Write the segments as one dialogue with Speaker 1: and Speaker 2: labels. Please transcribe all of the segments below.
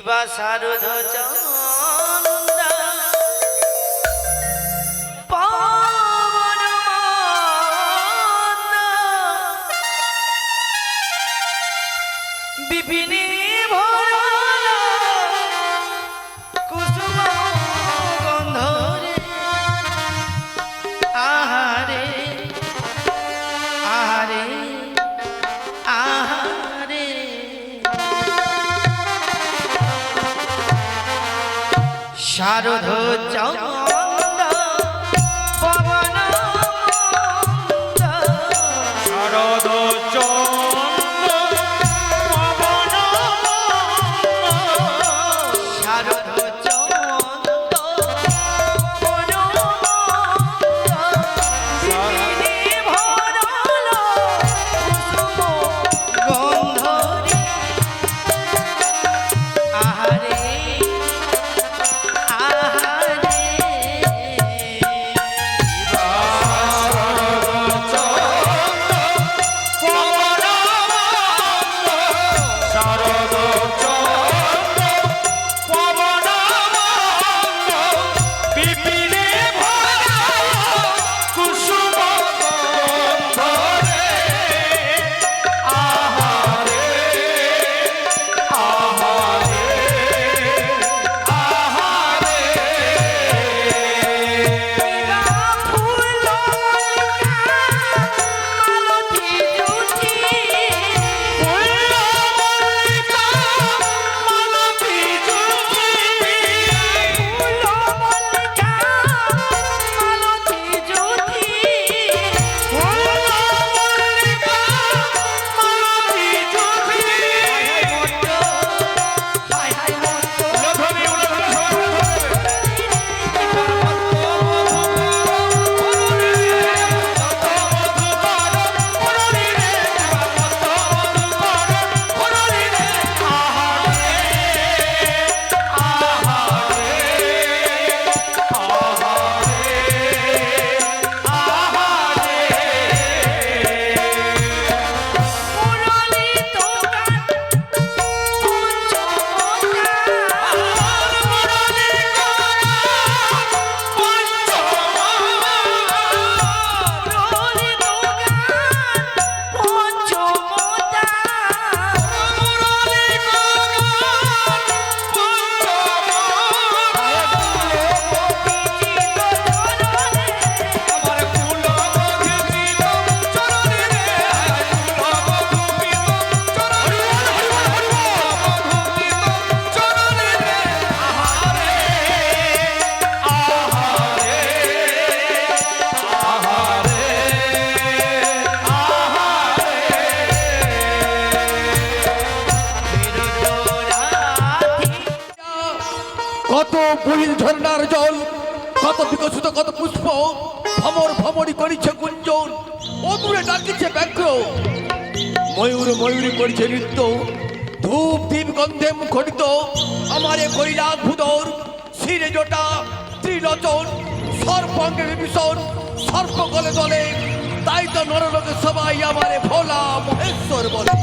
Speaker 1: কিবা শারদ চন্দা পাবন মন্দা বিপিনে ভরা কুসুম গন্ধরে আহারে আহারে আহারে শারদ চন্দা পবন মন্দা
Speaker 2: শারদ চন্দা পবন
Speaker 1: শারদ চন্দা পবন মন্দা বিপিনে ভরল কুসুম গন্ধরে আহারে
Speaker 3: কত বহিল ঝর্ণার জল, কত বিকশিত কত পুষ্প ভমর ভমরি করিছে গুঞ্জন, অদূরে ডাকিছে ব্যাঘ্র, ময়ূর ময়ূরী করিছে নৃত্য, ধূপ দীপ গন্ধে মুখরিত আমারে কৈলাস ভূদর, শিরে জটা ত্রিলোচন, সর্বাঙ্গে বিভীষণ, সর্প গলে দলে, তাই তো নরলোকে সবাই আমারে ভোলা মহেশ্বর বলে।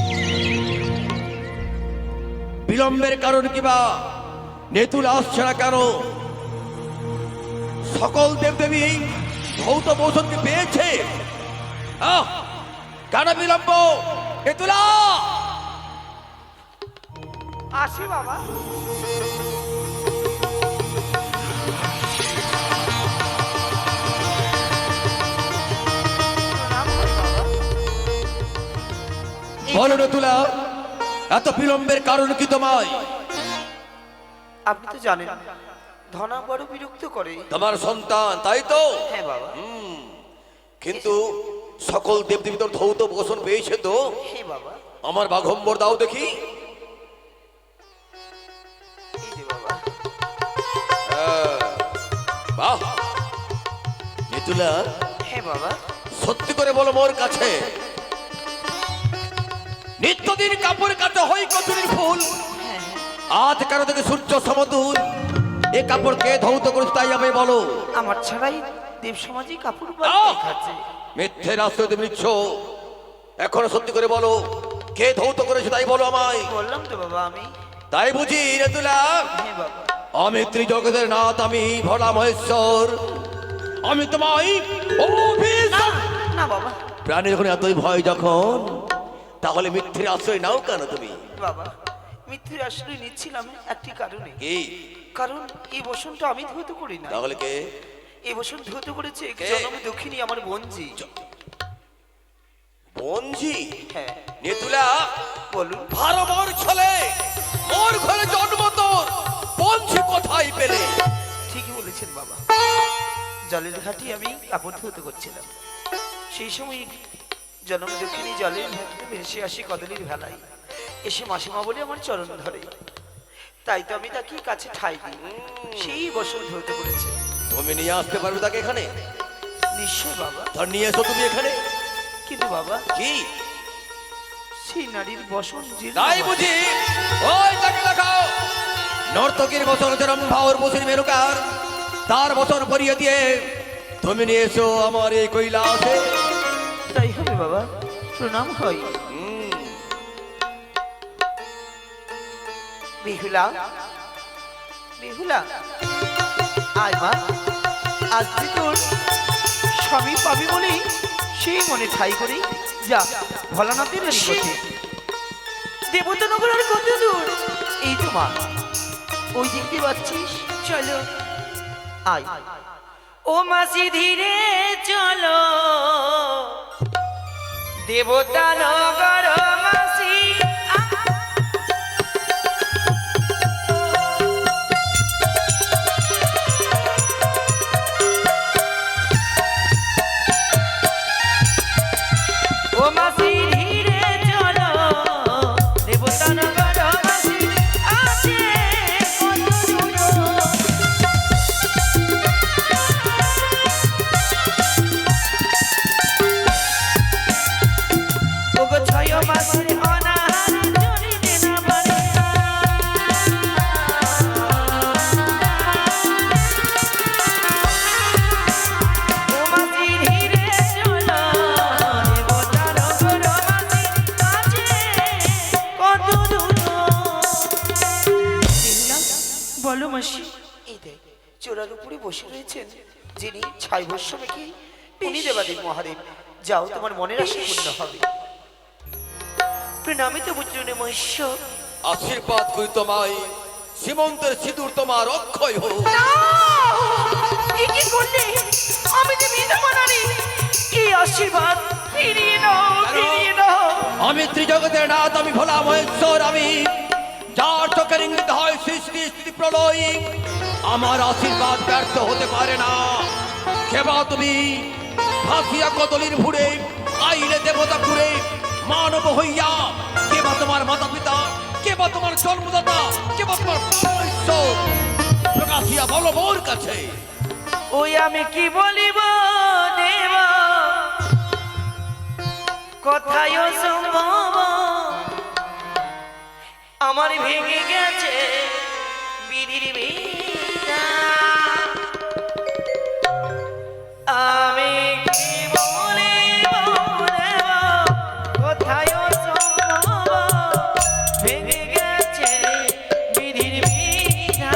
Speaker 3: বিলম্বের কারণ কিবা নেতুল আসছে না কেন? সকল দেবদেবী ভৌত মৌসুমকে পেয়েছে, কেন বিলম্ব? নেতুলা
Speaker 1: আসি বাবা।
Speaker 3: বলো নেতুলা, এত বিলম্বের কারণ কি তোমায়?
Speaker 1: আপনি তো জানেন ধনা বড় বিরক্ত করে।
Speaker 3: তোমার সন্তান, তাই তো?
Speaker 1: হ্যাঁ বাবা।
Speaker 3: কিন্তু সকল দেবদেবী তোর ধৌত বসন পেয়েছে তো?
Speaker 1: হ্যাঁ বাবা।
Speaker 3: আমার বাঘম্বর দাও দেখি।
Speaker 1: এই যে বাবা।
Speaker 3: বাহ নেতুলা,
Speaker 1: হ্যাঁ বাবা।
Speaker 3: সত্যি করে বলো মোর কাছে, নিত্যদিন কাপড় কাতে হই কচুরির ফুল, আজ কারো থেকে সূর্য সমতুল, এ কাপড় কে ধৌত করেছে তাই আমি বলো।
Speaker 1: আমার ছাড়াই দেব সমাজে কাপড় খাচ্ছে।
Speaker 3: মিথ্যে রাস্তায় তুমি নিচ্ছ, এখন সত্যি করে বলো কে ধৌত করেছে তাই বলো আমায়।
Speaker 1: বললাম তো বাবা আমি।
Speaker 3: তাই বুঝি নেতুলা?
Speaker 1: হ্যাঁ বাবা।
Speaker 3: আমি ত্রিজগতের নাথ, আমি ভোলা মহেশ্বর, আমি তোমায় অভিশাপ।
Speaker 1: না বাবা।
Speaker 3: প্রাণী যখন এতই ভয় যখন, তাহলে মিথ্যের আশ্রয় নাও কেন তুমি?
Speaker 1: বাবা, মিথ্যের আশ্রয় নিচ্ছিলাম একটি কারণে।
Speaker 3: কি
Speaker 1: কারণ এই বসনটা আমি ধৌত করি না।
Speaker 3: তাহলে কে?
Speaker 1: এই বসন ধৌত করেছে
Speaker 3: কে?
Speaker 1: জনম দক্ষিণী আমার বোনজি।
Speaker 3: বঞ্জি?
Speaker 1: হ্যাঁ
Speaker 3: নেতুলা,
Speaker 1: বলুন।
Speaker 3: 12 বর ছেলে ওর ঘরে জন্ম, তোর বঞ্জি কোথায় পেলে?
Speaker 1: ঠিকই বলেছেন বাবা। জলের ঘাটে আমি কাপড় ধৌত করছিলাম, সেই সময় জনম দক্ষিণী জলের ঘাটে ভেসে আসি কদলির ভেলায়, এসে মাসিমা বলে আমার চরণ ধরে, তাই তো আমি তাকে কাছে ঠাই দিই, সেই বসন ধৌত করেছে।
Speaker 3: তুমি নিয়ে আসতে পারবে তাকে এখানে?
Speaker 1: নিশ্চয় বাবা।
Speaker 3: ধর নিয়ে এসো তুমি এখানে।
Speaker 1: কিন্তু বাবা,
Speaker 3: কি
Speaker 1: সেই নারীর বসন জীর্ণ
Speaker 3: তাই
Speaker 1: বাবা।
Speaker 3: বুঝি? ওই তাকে দেখাও। নর্তকীর বছর যেরম ভাওর বসির মেরুকার, তার বছর পরিয়ে দিয়ে তুমি নিয়ে এসো আমার এই কৈলাসে।
Speaker 1: তাই হবে বাবা, প্রণাম হয়। বিহুলা, বিহুলা, আয় মা, আজ তুই তোর স্বামী পাবি বলেই সেই মনে ঠাই করি। যা ভোলানাথের নিকটে। দেবতানগর আর কত দূর? এই তো মা, ওই দিক দিয়ে পাচ্ছিস, চলো আয়।
Speaker 4: ও মাসি ধীরে চলো, দেবতা নগর মাসি। ও মাসি ধীরে চলো, দেবতা নগর মাসি আছে কত দূর। ওগো ছয় মাসের অনাহার চলিতে না পারে। ও মাসি ধীরে চলো, দেবতার নগর মাসি আছে কত দূর। বলো মাসি।
Speaker 1: এই দেখ, চোরার উপরে বসে রয়েছেন যিনি ছাই ভস্য মেখে, উনি দেবাদেব মহাদেব। যাও, তোমার মনের আশা পূর্ণ হবে। প্রণামিত পুত্রনে মহিষ্য।
Speaker 3: আশীর্বাদ করি তোমায়, সীমন্তের সিঁদুর তোমার অক্ষয় হোক।
Speaker 1: এ কি করলে? আমি যে বিধবা নারী, এই আশীর্বাদ ফিরিয়ে নাও, ফিরিয়ে নাও।
Speaker 3: আমি ত্রিজগতের নাথ, আমি ভোলা মহেশ্বর, আমি যার চোখের ইঙ্গিত হয় সৃষ্টি স্থিতি প্রলয়, আমার আশীর্বাদ ব্যর্থ হতে পারে না। কেবা তুমি ভাসিয়া কদলির ভুড়ে আইলে দেবতা ঘুরে, মানব হইয়া কেবা তোমার মাতা পিতা, কেবা তোমার জন্মদাতা, কেবা তোমার ঈশ্বর, প্রকাশিয়া বলো মোর কাছে।
Speaker 4: ওই আমি কি বলিব দেব, কোথায় সম্ভব আমার ভেঙে গেছে বিধির বিনা। আমি কি বলিব দেব, কোথায় সম্ভব ভেঙে গেছে বিধির বিনা।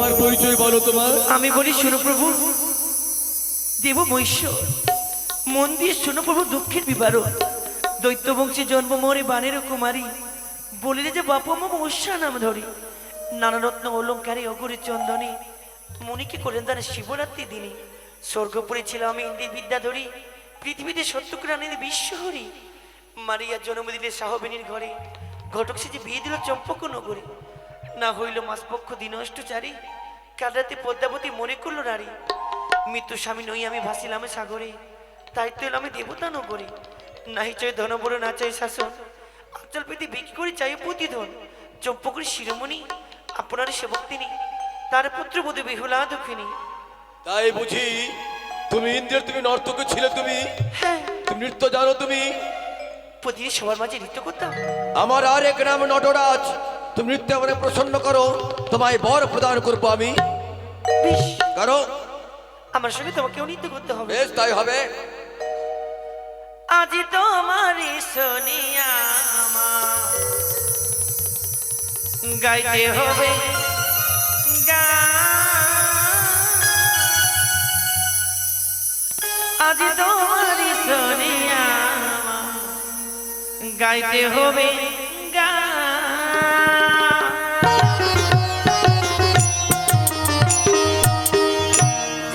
Speaker 3: তোমার পরিচয় বলো তোমার।
Speaker 1: আমি বলি শোনো প্রভু, দেব মৈশ্বর, মন দিয়ে শোনো প্রভু, দুঃখের বিবারণ, দৈত্য বংশে জন্ম মরে বানের কুমারী, বলিলে যে বাপ মা মৎস্যা নাম ধরি, নানা রত্ন অলঙ্কারে অগরে চন্দনে, মনিকে করেন তার শিবরাত্রি দিনে, স্বর্গপুরে ছিল আমি ইন্দ্রের বিদ্যা ধরি, পৃথিবীতে সত্যক্রাণীর বিশ্বহরি, মারিয়া জন্ম দিলে সাহবেনীর ঘরে, ঘটক সে যে বিয়ে দিল চম্পক নগরে, না হইল মাসপক্ষ দিনষ্টচারী, কাল রাতে পদ্মাবতী মনে করল নারী, মৃত্যু স্বামী নই আমি ভাসিলাম সাগরে, তাই তো এলো আমি দেবতা নগরে, নাহি চাই ধন বড় না চাই শাসন, অঞ্চল পেতে বিক্রি করে চাই প্রতিধন, চম্পকের শিরোমণি আপনার সেবক তিনি, তার পুত্র বোধ বেহুলা দুঃখিনী।
Speaker 3: তাই বুঝি তুমি ইন্দ্রের, তুমি নর্তক ছিলে, তুমি
Speaker 1: হ্যাঁ,
Speaker 3: তুমি নৃত্য জানো, তুমি
Speaker 1: প্রতিদিন সবার মাঝে নৃত্য করতাম।
Speaker 3: আমার আরেক নাম নটরাজ, তুমি নৃত্য করে প্রসন্ন করো, তোমায় বর প্রদান করবো আমি।
Speaker 1: বেশ,
Speaker 3: করো,
Speaker 1: আমার সঙ্গে তোমাকেও নৃত্য করতে হবে।
Speaker 3: বেশ তাই হবে।
Speaker 1: আজি তোমার সোনিয়া গাইতে হবে আজি তোমার সোনিয়া গাইতে হবে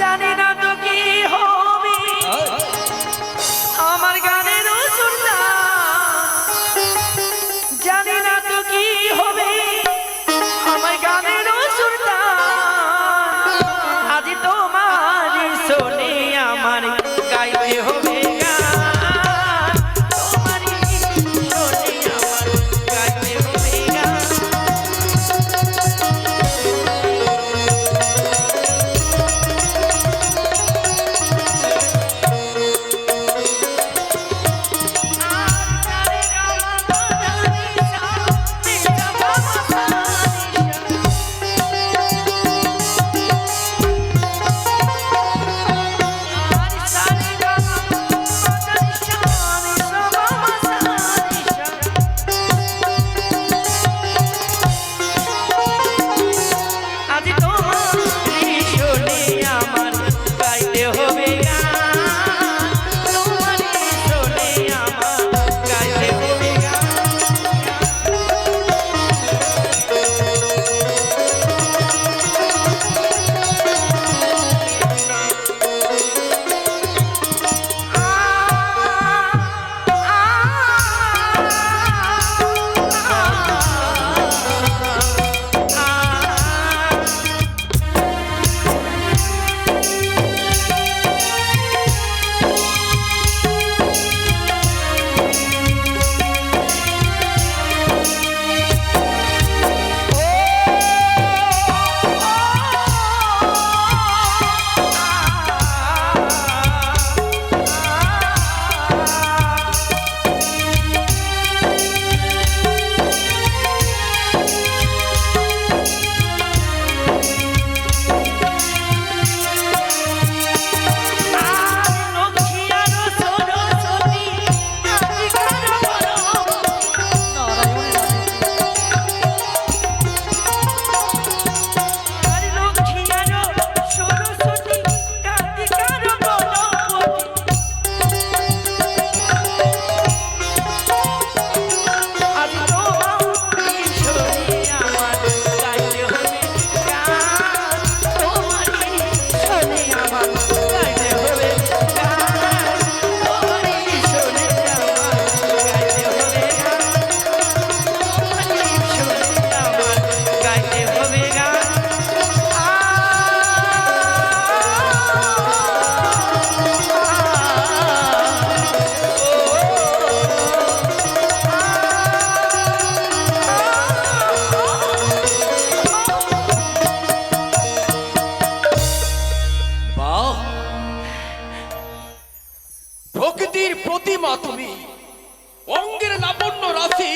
Speaker 1: জানি না তো কি হবে আমার গানের সুরতান, জানি না তো কি হবে আমার গানের সুরতান, আজি তোমার শোনে আমার গাইতে হবে গান, তোমারই শোনে আমার গাইতে হবে গান। আজি তোমার শোনে আমার গাইতে হবে গান, তোমারই শোনে আমার গাইতে হবে গান।
Speaker 3: বাহ, প্রকৃতির প্রতিমা তুমি, অঙ্গের লাবণ্য রাশি,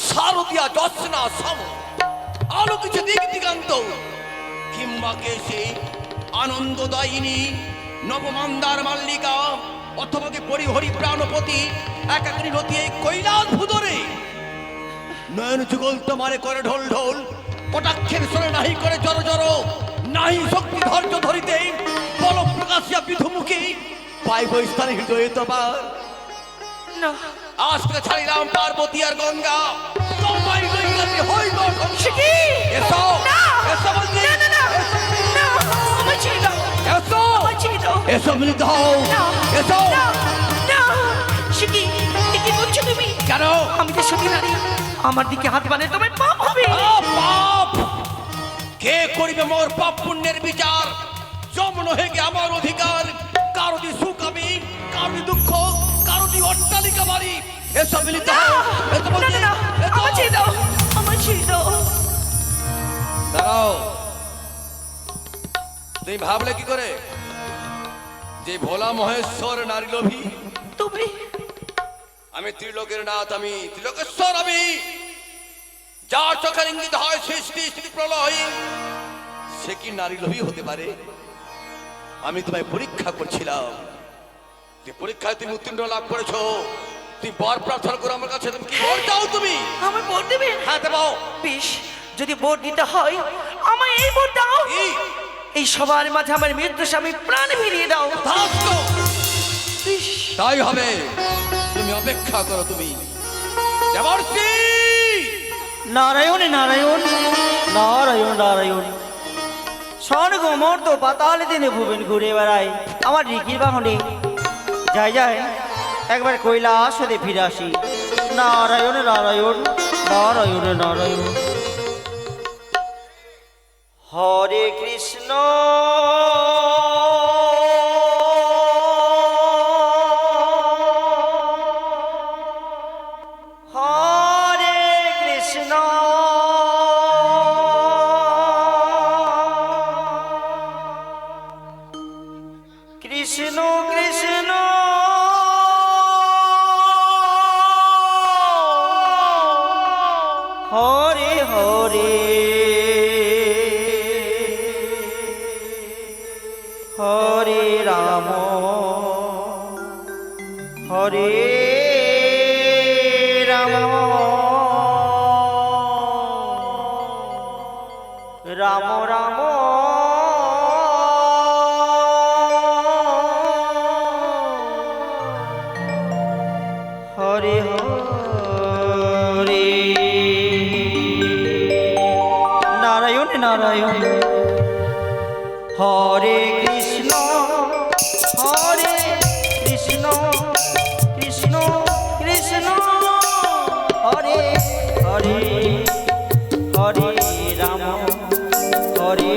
Speaker 3: শারদিয়া জ্যোৎস্না সম, আলোকিত দিক দিগান্ত, কিংবা কেশে আনন্দদায়িনী নবমন্দার মাল্লিকা, অথবা কি পরিহরি প্রাণপতি একাকিনী রতি এই কৈলাস ভুদরে, নয়ন যুগল তোমারে করে ঢোল ঢোল, কটাক্ষের সরে নাহি করে জড় জড়, নাহি শক্তি ধৈর্য ধরিতে, বল প্রকাশিয়া বিধুমুখী, পাইব স্থানে হৃদয়ে তোমার।
Speaker 1: না
Speaker 3: আজকে ছাড়িলাম পার্বতী আর গঙ্গা, তোমায় লইয়াতে হইব ধ্বংস। এসো এসো বলছি,
Speaker 1: না না আমার ছেড়ে দাও,
Speaker 3: এসো
Speaker 1: আমার ছেড়ে দাও।
Speaker 3: এসো মিলিত হও,
Speaker 1: না
Speaker 3: এসো।
Speaker 1: না না সে কি বলছো তুমি?
Speaker 3: কেন?
Speaker 1: আমি তো সত্যি নারী, আমার দিকে হাত বানে তোমার পাপ হবে।
Speaker 3: পাপ কে করিবে মোর পাপ পুণ্যের বিচার? যমন হয়ে গে আমার অধিকার, কারো দি সুখ আমি, কারো দি দুঃখ, কারো দি অট্টালিকা বাড়ি। এসব মিলিত হও, এসো
Speaker 1: না
Speaker 3: বলছি,
Speaker 1: না না
Speaker 3: এসো।
Speaker 1: আমার ছেড়ে দাও, আমার ছেড়ে দাও।
Speaker 3: দাঁড়াও, তুমি ভাবলে কি করে যে ভোলা মহেশ্বর নারী লোভী?
Speaker 1: তুমি
Speaker 3: আমি ত্রিলোকের নাথ, আমি ত্রিলোকেশ্বর, আমি যার চোখের ইঙ্গিত হয় সৃষ্টি স্থিতি প্রলয়, সে কি নারী লোভী হতে পারে? আমি তোমায় পরীক্ষা করছিলাম, যে পরীক্ষায় তুমি উত্তীর্ণ লাভ করেছো, তুমি বর প্রার্থনা করো আমার কাছে। তুমি কি বর চাও? তুমি
Speaker 1: আমার ভোট দেবে?
Speaker 3: হ্যাঁ দেবো।
Speaker 1: বেশ, যদি ভোট দিতে হয় আমায় এই ভোট দাও।
Speaker 3: কি?
Speaker 1: এই সবার মাঝে আমার মৃত্যু স্বামী প্রাণ ফিরিয়ে দাও।
Speaker 3: তথাস্তু।
Speaker 1: বেশ,
Speaker 3: তাই হবে, তুমি অপেক্ষা করো। তুমি দেবর্ষি।
Speaker 5: নারায়ণ নারায়ণ নারায়ণ নারায়ণ, স্বর্গ মর্ত পাতাল দিনে ভুবন ঘুরে বেড়ায় আমার রিকির বাহনে। যাই যাই একবার কৈলাস হতে ফিরে আসি। নারায়ণ নারায়ণ নারায়ণ নারায়ণ। হরে কৃষ্ণ হরে কৃষ্ণ কৃষ্ণ কৃষ্ণ হরে হরে হরে রাম হরে রাম রাম রাম হরে হরে। নারায়ণ নারায়ণ হরে কৃষ্ণ হরে কৃষ্ণ কৃষ্ণ কৃষ্ণ হরে হরে হরে রাম হরে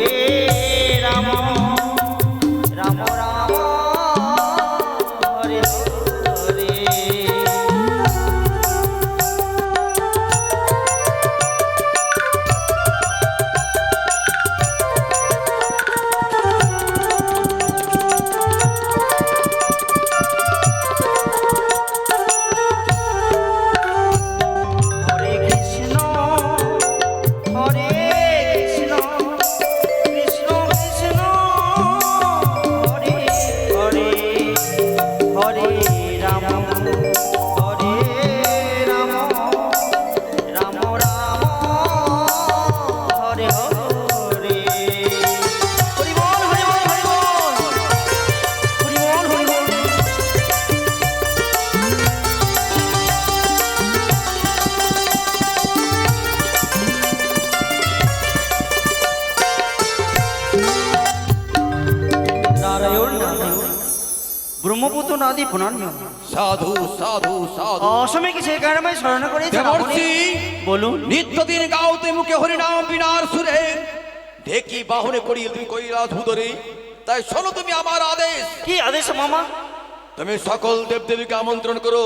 Speaker 5: রাম রাম রাম হরে হরে। হরে কৃষ্ণ হরে কৃষ্ণ কৃষ্ণ কৃষ্ণ হরে হরে হরে রাম হরে রাম রাম রাম হরে হরে। হরি বল হরি বল হরি বল হরি বল হরি বল। নারায়ণ নারায়ণ ব্রহ্মপুত্র নদী পুনর্য
Speaker 3: সাধু সাধু সাধু।
Speaker 5: অসমে কি সে কারণে স্মরণ করেছে
Speaker 3: দেবর্ষি,
Speaker 5: বলুন।
Speaker 3: নিত্যদিন গাওতে মুখে হরিনাম বিনার সুরে, ঢেকি বাহনে করিয়ে তুমি কৈলাস ভূতরে। তাই শোনো তুমি আমার আদেশ,
Speaker 5: কি আদেশ মামা?
Speaker 3: তুমি সকল দেবদেবীকে আমন্ত্রণ করো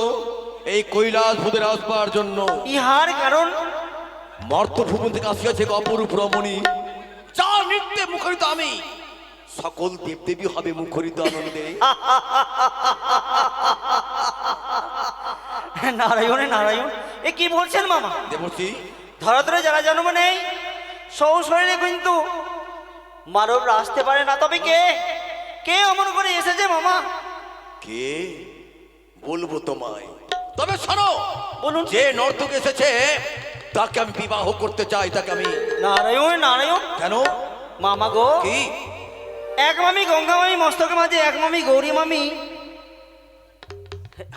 Speaker 3: এই কৈলাস ভূতের আসবার জন্য।
Speaker 5: ইহার কারণ?
Speaker 3: মর্ত ভুবন থেকে আসিয়াছে এক অপরূপ রমণী, যার নৃত্যে মুখরিত আমি। সকল দেবদেবী হবে মুখরিত আনন্দে।
Speaker 5: নারায়ণ নারায়ণ, এ কি বলছেন মামা?
Speaker 3: দেবর্ষি,
Speaker 5: ধরাতলে যারা জন্ম নেই সৌ শরীরে কিন্তু মানব আসতে পারে না, তবে কে কে অমন করে এসেছে মামা?
Speaker 3: কে বলবো তোমায়, তবে শোনো।
Speaker 5: বলুন।
Speaker 3: যে নর্তক এসেছে তাকে আমি বিবাহ করতে চাই, তাকে আমি।
Speaker 5: নারায়ণ নারায়ণ।
Speaker 3: কেন?
Speaker 5: মামা গো,
Speaker 3: কি?
Speaker 5: এক মামি গঙ্গা মামি মস্তকের মাঝে এক মামি গৌরী মামি,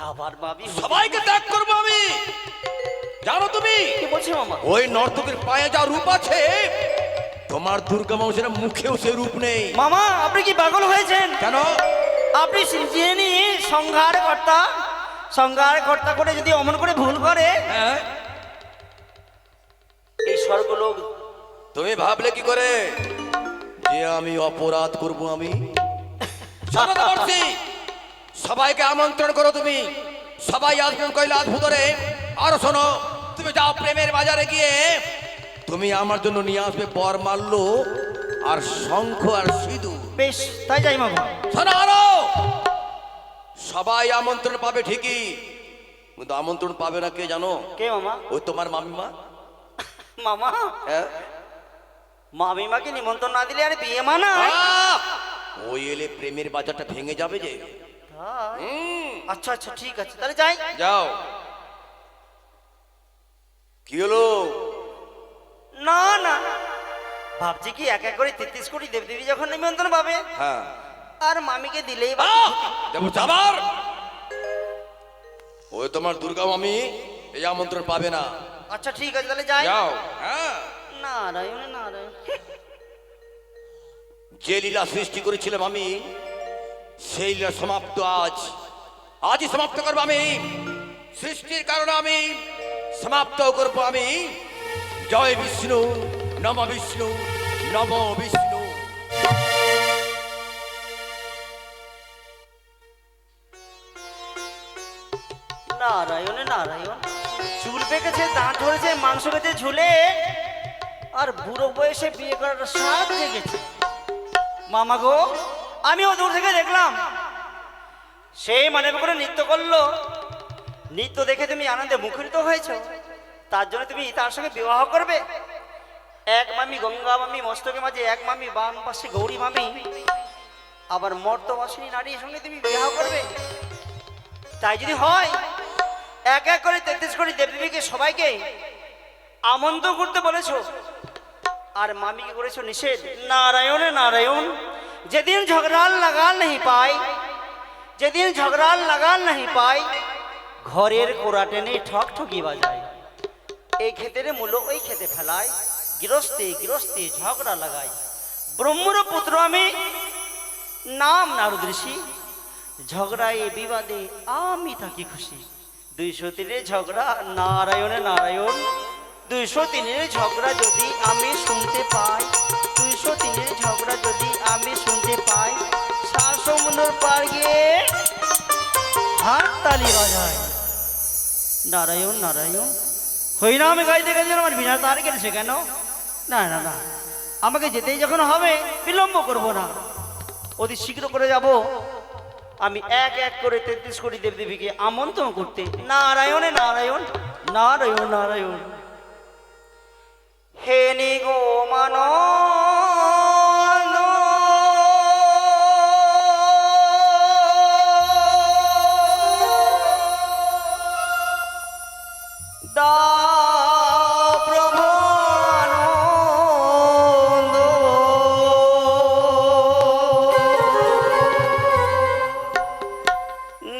Speaker 5: আবার মামি
Speaker 3: সবাইকে ত্যাগ করবো আমি, জানো তুমি?
Speaker 5: কি বলছি মামা?
Speaker 3: ওই নর্তকের পায়ে যা রূপ আছে, তোমার দুর্গা মাউসের মুখেও সে রূপ নেই।
Speaker 5: মামা আপনি কি পাগল হয়েছেন?
Speaker 3: কেন?
Speaker 5: আপনি যিনি সংহার কর্তা করে যদি অমন করে ভুল করে,
Speaker 3: হ্যাঁ,
Speaker 5: এই স্বর্গলোক
Speaker 3: তুমি ভাবলে কি করে যে আমি অপরাধ করব? আমি শোনো তো বলছি, সবাইকে আমন্ত্রণ করো তুমি, সবাই আসবেন কৈলাস ভূতরে। আর শোনো, তুমি যাও প্রেমের বাজারে গিয়ে তুমি আমার জন্য নিয়ে আসবে বরমাল্য আর শঙ্খ আর সিঁদুর।
Speaker 5: বেশ, তাই যাই মামা।
Speaker 3: শোনো আরো, সবাই আমন্ত্রণ পাবে ঠিকই, কিন্তু আমন্ত্রণ পাবে না কে জানো?
Speaker 5: কে মামা?
Speaker 3: ওই তোমার মামিমা।
Speaker 5: মামা
Speaker 3: হ্যাঁ,
Speaker 5: মামিমাকে নিমন্ত্রণ না দিলে আর বিয়ে মানা?
Speaker 3: ওই এলে প্রেমের বাজারটা ভেঙে যাবে যে।
Speaker 5: আচ্ছা আচ্ছা ঠিক আছে, তাহলে যাই।
Speaker 3: যাও। কি হলো?
Speaker 5: না না, ভাবছি কি এক এক করে 33 কোটি দেবদেবী যখন নিমন্ত্রণ পাবে,
Speaker 3: হ্যাঁ,
Speaker 5: আর মামিকে দিলেই বা
Speaker 3: দেবো যাবার। ওই তোমার দুর্গা মামি এই আমন্ত্রণ পাবে না।
Speaker 5: আচ্ছা ঠিক আছে, তাহলে যাই।
Speaker 3: যাও। হ্যাঁ,
Speaker 5: নারায়ণ নারায়ণ।
Speaker 3: যে লীলা সৃষ্টি করেছিলাম আমি, সেই লীলা সমাপ্ত আজ। আজই সমাপ্ত করবো আমি, সৃষ্টির কারণে আমি সমাপ্ত করবো আমি। জয় বিষ্ণু, নম বিষ্ণু, নম বিষ্ণু।
Speaker 5: নারায়ণ নারায়ণ। চুল পেকেছে, দাঁত ধরেছে, মাংস খেতে ঝুলে, আর বুড়ো বয়সে বিয়ে করার স্বাদ জেগেছে। মামা গো, আমিও দূর থেকে দেখলাম, সেই মানে করে নৃত্য করলো। নৃত্য দেখে তুমি আনন্দে মুখরিত হয়েছো, তার জন্য তুমি তার সঙ্গে বিবাহ করবে। এক মামি গঙ্গা মামি মস্তকের মাঝে এক মামি, বাম পাশে গৌরী মামি, আবার মর্তবাসিনী নারীর সঙ্গে তুমি বিবাহ করবে। তাই যদি হয়, এক এক করে 33 কোটি দেবদেবীকে সবাইকে আমন্ত্রণ করতে বলেছো, আর মামিকে করেছো নিষেধ। নারায়ণ নারায়ণ। যেদিন ঝগড়াল লাগাল नहीं পাই, যেদিন ঝগড়াল লাগাল नहीं পাই, ঘরের কোড়া টেনে ঠক ঠকি বাজায়। এই ক্ষেতের মূল্য ওই খেতে ফেলায়, গৃহস্থে গৃহস্থে ঝগড়া লাগাই। ব্রহ্মর পুত্র আমি, নাম নারদ ঋষি, ঝগড়ায় বিবাদে আমি থাকি খুশি। 203 ঝগড়া, নারায়ণ নারায়ণ। 203 ঝগড়া যদি আমি শুনতে পাই, 203 ঝগড়া যদি আমি শুনতে পাই, শাসমুন্নর পার গিয়ে হাত তালি বাজায়। নারায়ণ নারায়ণ। হরিনামে গাইতে গাইতে আমার বিনা তার কেটেছে কেন? না না না, আমাকে যেতেই যখন হবে বিলম্ব করব না, অতি শীঘ্র করে যাব আমি এক এক করে 33 কোটি দেবদেবীকে আমন্ত্রণ করতে। নারায়ণ নারায়ণ, নারায়ণ নারায়ণ। হে নিগো মানো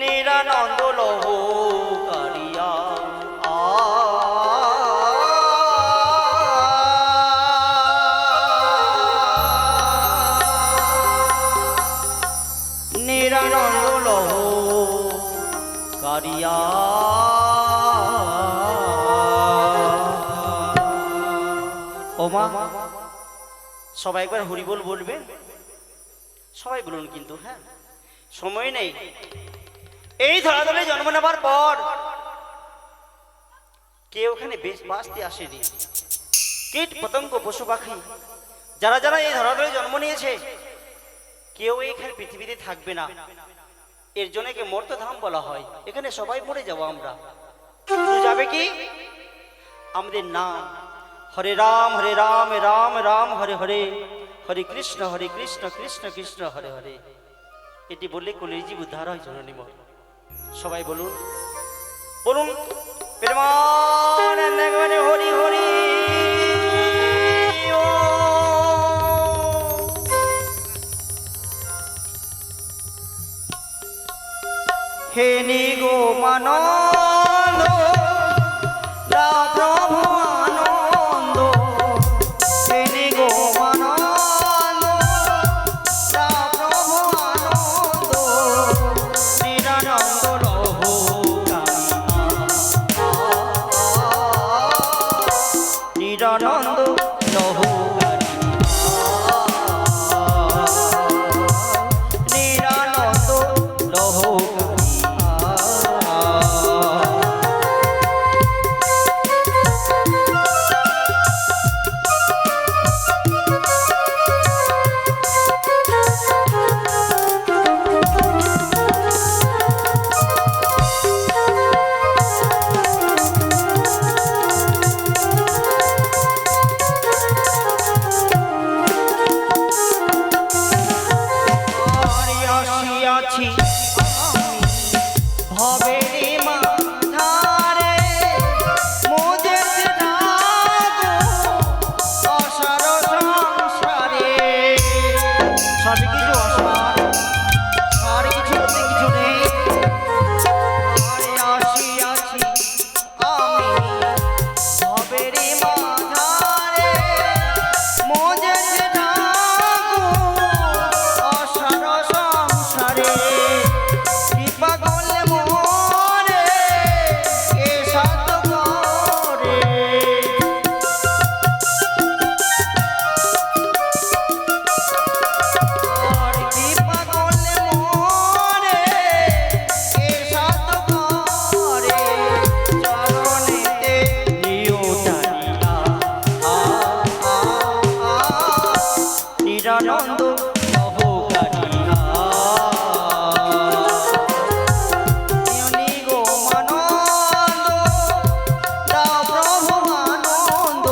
Speaker 5: নিরানন্দ লহ কারিয়া নিরানন্দ লহ কারিয়া। ওমা, সবাই একবার হরিবোল বলবেন, সবাই বলুন কিন্তু। হ্যাঁ, সময় নেই। এই ধরাতলে জন্ম নেবার পর কেউ ওখানে বাঁচতে আসেনি। কীট পতঙ্গ পশু পাখি যারা যারা এই ধরাতলে জন্ম নিয়েছে, কেউ এখানে পৃথিবীতে থাকবে না। এর জন্য একে মর্তধাম বলা হয়। এখানে সবাই মরে যাবো আমরা। যাবে কি আমাদের নাম, হরে রাম রাম রাম হরে হরে, হরে কৃষ্ণ কৃষ্ণ কৃষ্ণ হরে হরে। এটি বললে কলির জীব উদ্ধার হয় জননী ময়। সবাই বলুন বলুন প্রেমানন্দে মানে হরি হরি ও। হে নিগো মানন্দ দাও প্রভু আনন্দ, হে নিগো মানন্দ দাও প্রভু আনন্দ, নিরানন্দ রহো নিরানন্দ রহো নিরানন্দ রহো। আসিয়াছি ভবেরি মাঝারে, মোদের ডাকো অসার সংসারে। সবই কিছু অসার, আর কিছু বলতে কিছু নেই। আসিয়াছি আমি ভবেরি মাঝারে, মোদের ডাকো অসার সংসারে। কৃপা করলে মোরে কে সাধ করে, আর কৃপা করলে মোরে কে সাধ করে। চরণেতে নিও টানিয়া নিরানন্দ রহকারিয়া। নিগো মানন্দ দাও প্রভু আনন্দ,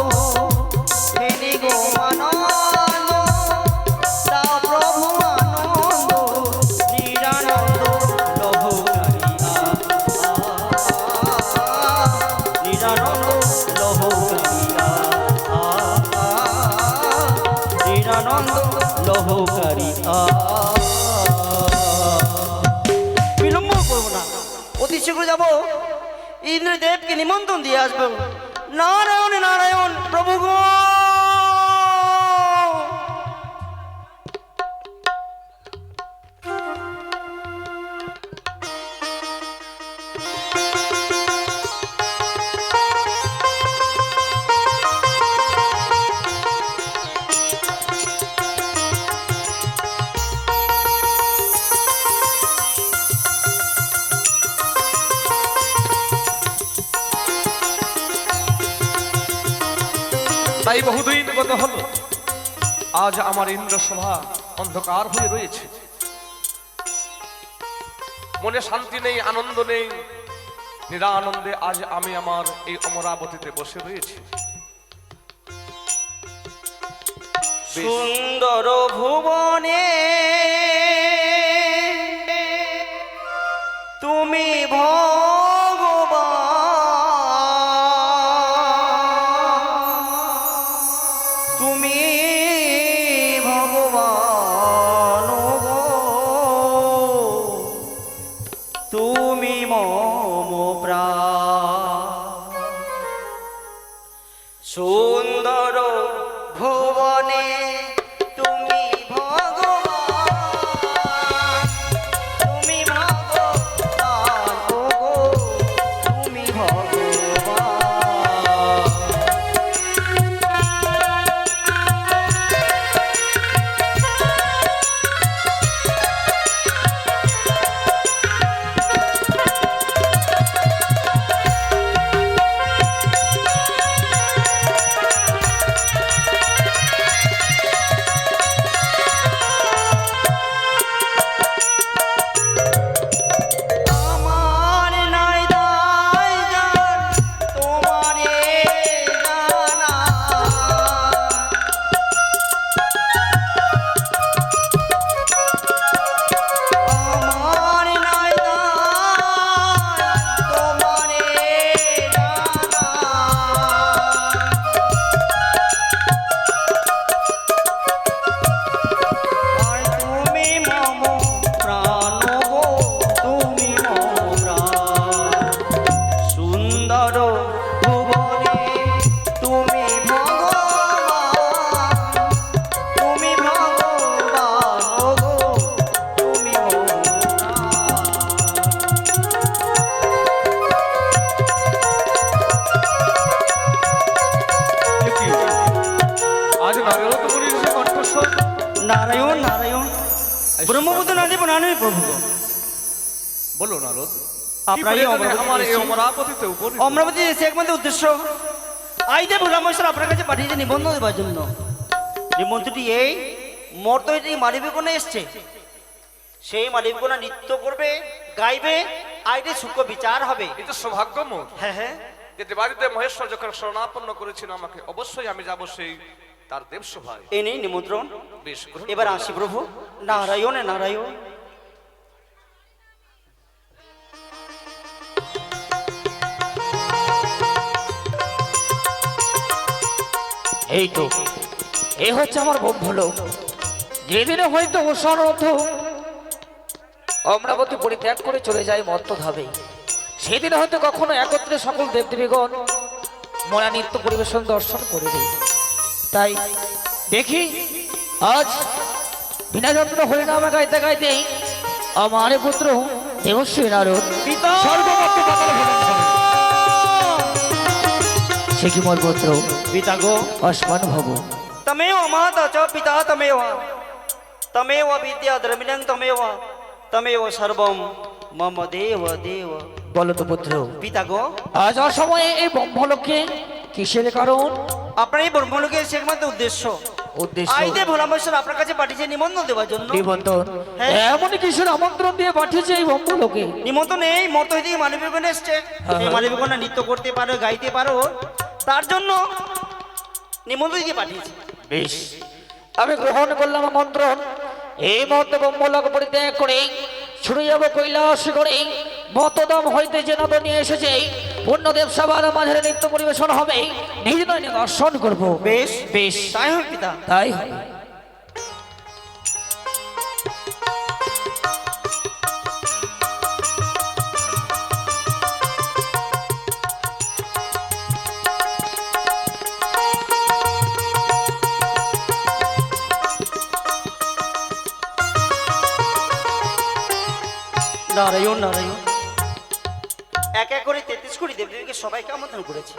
Speaker 5: হে নিগো মানন্দ দাও প্রভু আনন্দ, নিরানন্দ রহকারিয়া নিরানন্দ রহকারিয়া নিরানন্দ রহকারিয়া। বিলম্ব করবো না, অতি শীঘ্র যাবো, ইন্দ্রদেবকে নিমন্ত্রণ দিয়ে আসবো। নারায়ণ নারায়ণ প্রভু গো।
Speaker 6: তাই বহুদিন গত হল, আজ আমার ইন্দ্রসভা অন্ধকার হয়ে রয়েছে। মনে শান্তি নেই, আনন্দ নেই, নিরানন্দে আজ আমি আমার এই অমরাবতীতে বসে রয়েছি।
Speaker 5: সুন্দর ভুবনে তুমি তুমি ভগবান গো, তুমি মম প্রাণ। সুন্দর ভুবনে তুমি ভগবান, তুমি ভগবান গো, তুমি ভগবান।
Speaker 2: নারদ মুনির সে কণ্ঠস্বর।
Speaker 5: নারায়ণ নারায়ণ ব্রহ্মপুত্র নারী নারায়ণ প্রভু গো।
Speaker 6: বলো নারদ,
Speaker 5: আপনার এই
Speaker 6: আমার এই
Speaker 5: অমরাবতী
Speaker 6: অমরাবতীতে উপনীত
Speaker 5: অমরাবতী এসে একমাত্র উদ্দেশ্য আইদে ভোলামহেশ্বর আপনার কাছে পাঠিয়েছে নিবন্ধ দেওয়ার জন্য। নিমন্ত্রণটি এই মর্তটি মালিবিকোণে এসছে, সেই মালিবিকোণা নৃত্য করবে, গাইবে, আইডে সূক্ষ্ম বিচার হবে।
Speaker 6: এটা সৌভাগ্য মোর
Speaker 5: হ্যাঁ হ্যাঁ
Speaker 6: যে দেবাদিদেব মহেশ্বর যখন শরণাপন্ন করেছিল আমাকে, অবশ্যই আমি যাব সেই তার দেব সভায়।
Speaker 5: এই নেই নিমন্ত্রণ।
Speaker 6: বেশ, গ্রহণ
Speaker 5: এবার
Speaker 6: করুন।
Speaker 5: আসি প্রভু। নারায়ণ নারায়ণ।
Speaker 7: এই তো এই হচ্ছে আমার ব্রহ্মলোক। যেদিনে হয়তো সরথ অমরাবতী পরিত্যাগ করে চলে যায় মর্তধাবে, সেদিন হয়তো কখনো একত্রে সকল দেবদেবীগণ ময়া নৃত্য পরিবেশন দর্শন করবে। তাই দেখি আজ বিনা যন্ত্র হরিনামে গাইতে গাইতে আমার পুত্র দেবশ্রী নারদ সর্বমত্ত পাতাল ভ্রমণ করে। সে কি মোর পুত্র
Speaker 5: পিতা গো
Speaker 7: আসমান ভব
Speaker 5: তমেव মাতা চ পিতা তমেव তমেव বিদ্যা দ্রবিণং তমেव তমেव সর্বম মম দেব দেব।
Speaker 7: বলো তো পুত্র,
Speaker 5: পিতা গো
Speaker 7: আজ অসময়ে এই ব্রহ্মলোকে কিসের কারণ?
Speaker 5: আপনার এই ব্রহ্মলোকের সে একমাত্র উদ্দেশ্য
Speaker 7: উদ্দেশ্য
Speaker 5: আইদে ভোলামহেশ্বর আপনার কাছে পাঠিয়েছে নিমন্ত্রণ দেওয়ার জন্য।
Speaker 7: নিমন্ত্রণ?
Speaker 5: হ্যাঁ।
Speaker 7: এমন কিসের আমন্ত্রণ দিয়ে পাঠিয়েছে এই ব্রহ্মলোকে?
Speaker 5: নিমন্ত্রণ এই মর্ত হইতে মালিবিকোণে এসছে, এই মালিবিকোণা নৃত্য করতে পারো, গাইতে পারো, তার জন্য নিমন্ত্রণ দিয়ে পাঠিয়েছে।
Speaker 7: বেশ, আমি গ্রহণ করলাম আমন্ত্রণ। এই মুহূর্তে ব্রহ্মলোক পরিত্যাগ করে ছুটে যাব কৈলাস করে। মতদম হইতে যে নদ নিয়ে এসেছে পূর্ণদেব সবার মাঝে নৃত্য পরিবেশন হবে, নিজ নয়নে দর্শন করব।
Speaker 5: বেশ
Speaker 7: বেশ,
Speaker 5: তাই হোক পিতা।
Speaker 7: তাই হবে।
Speaker 5: নারায়ণ নারায়ণ। এক এক করে 33 কোটি দেবদেবীকে সবাইকে আমন্ত্রণ করেছি,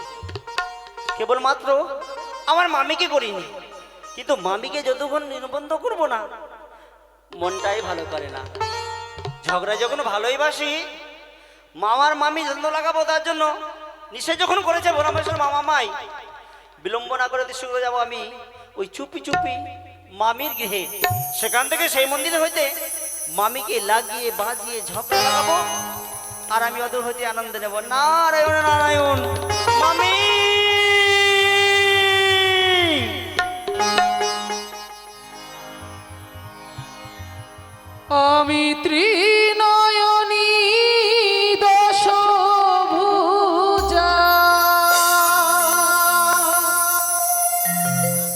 Speaker 5: কেবলমাত্র আমার মামিকে করিনি। কিন্তু মামিকে যতক্ষণ নির্বন্ধ করব না, মনটাই ভালো করে না। ঝগড়া যখন ভালোই বাসি, মামার মামি যত্ন লাগাবো তার জন্য নিষেধ যখন করেছে ভোলামহেশ্বর মামা মাই, বিলম্ব না করে শুরু যাবো আমি ওই চুপি চুপি মামির গৃহে। সেখান থেকে সেই মন্দিরে হইতে মামিকে লাগিয়ে বাজিয়ে ঝগড়া লাগাবো, আর আমি অদূর হইতে আনন্দ নেব। নারায়ণ নারায়ণ। মামি
Speaker 8: আমি ত্রিনয়নী দশভুজা,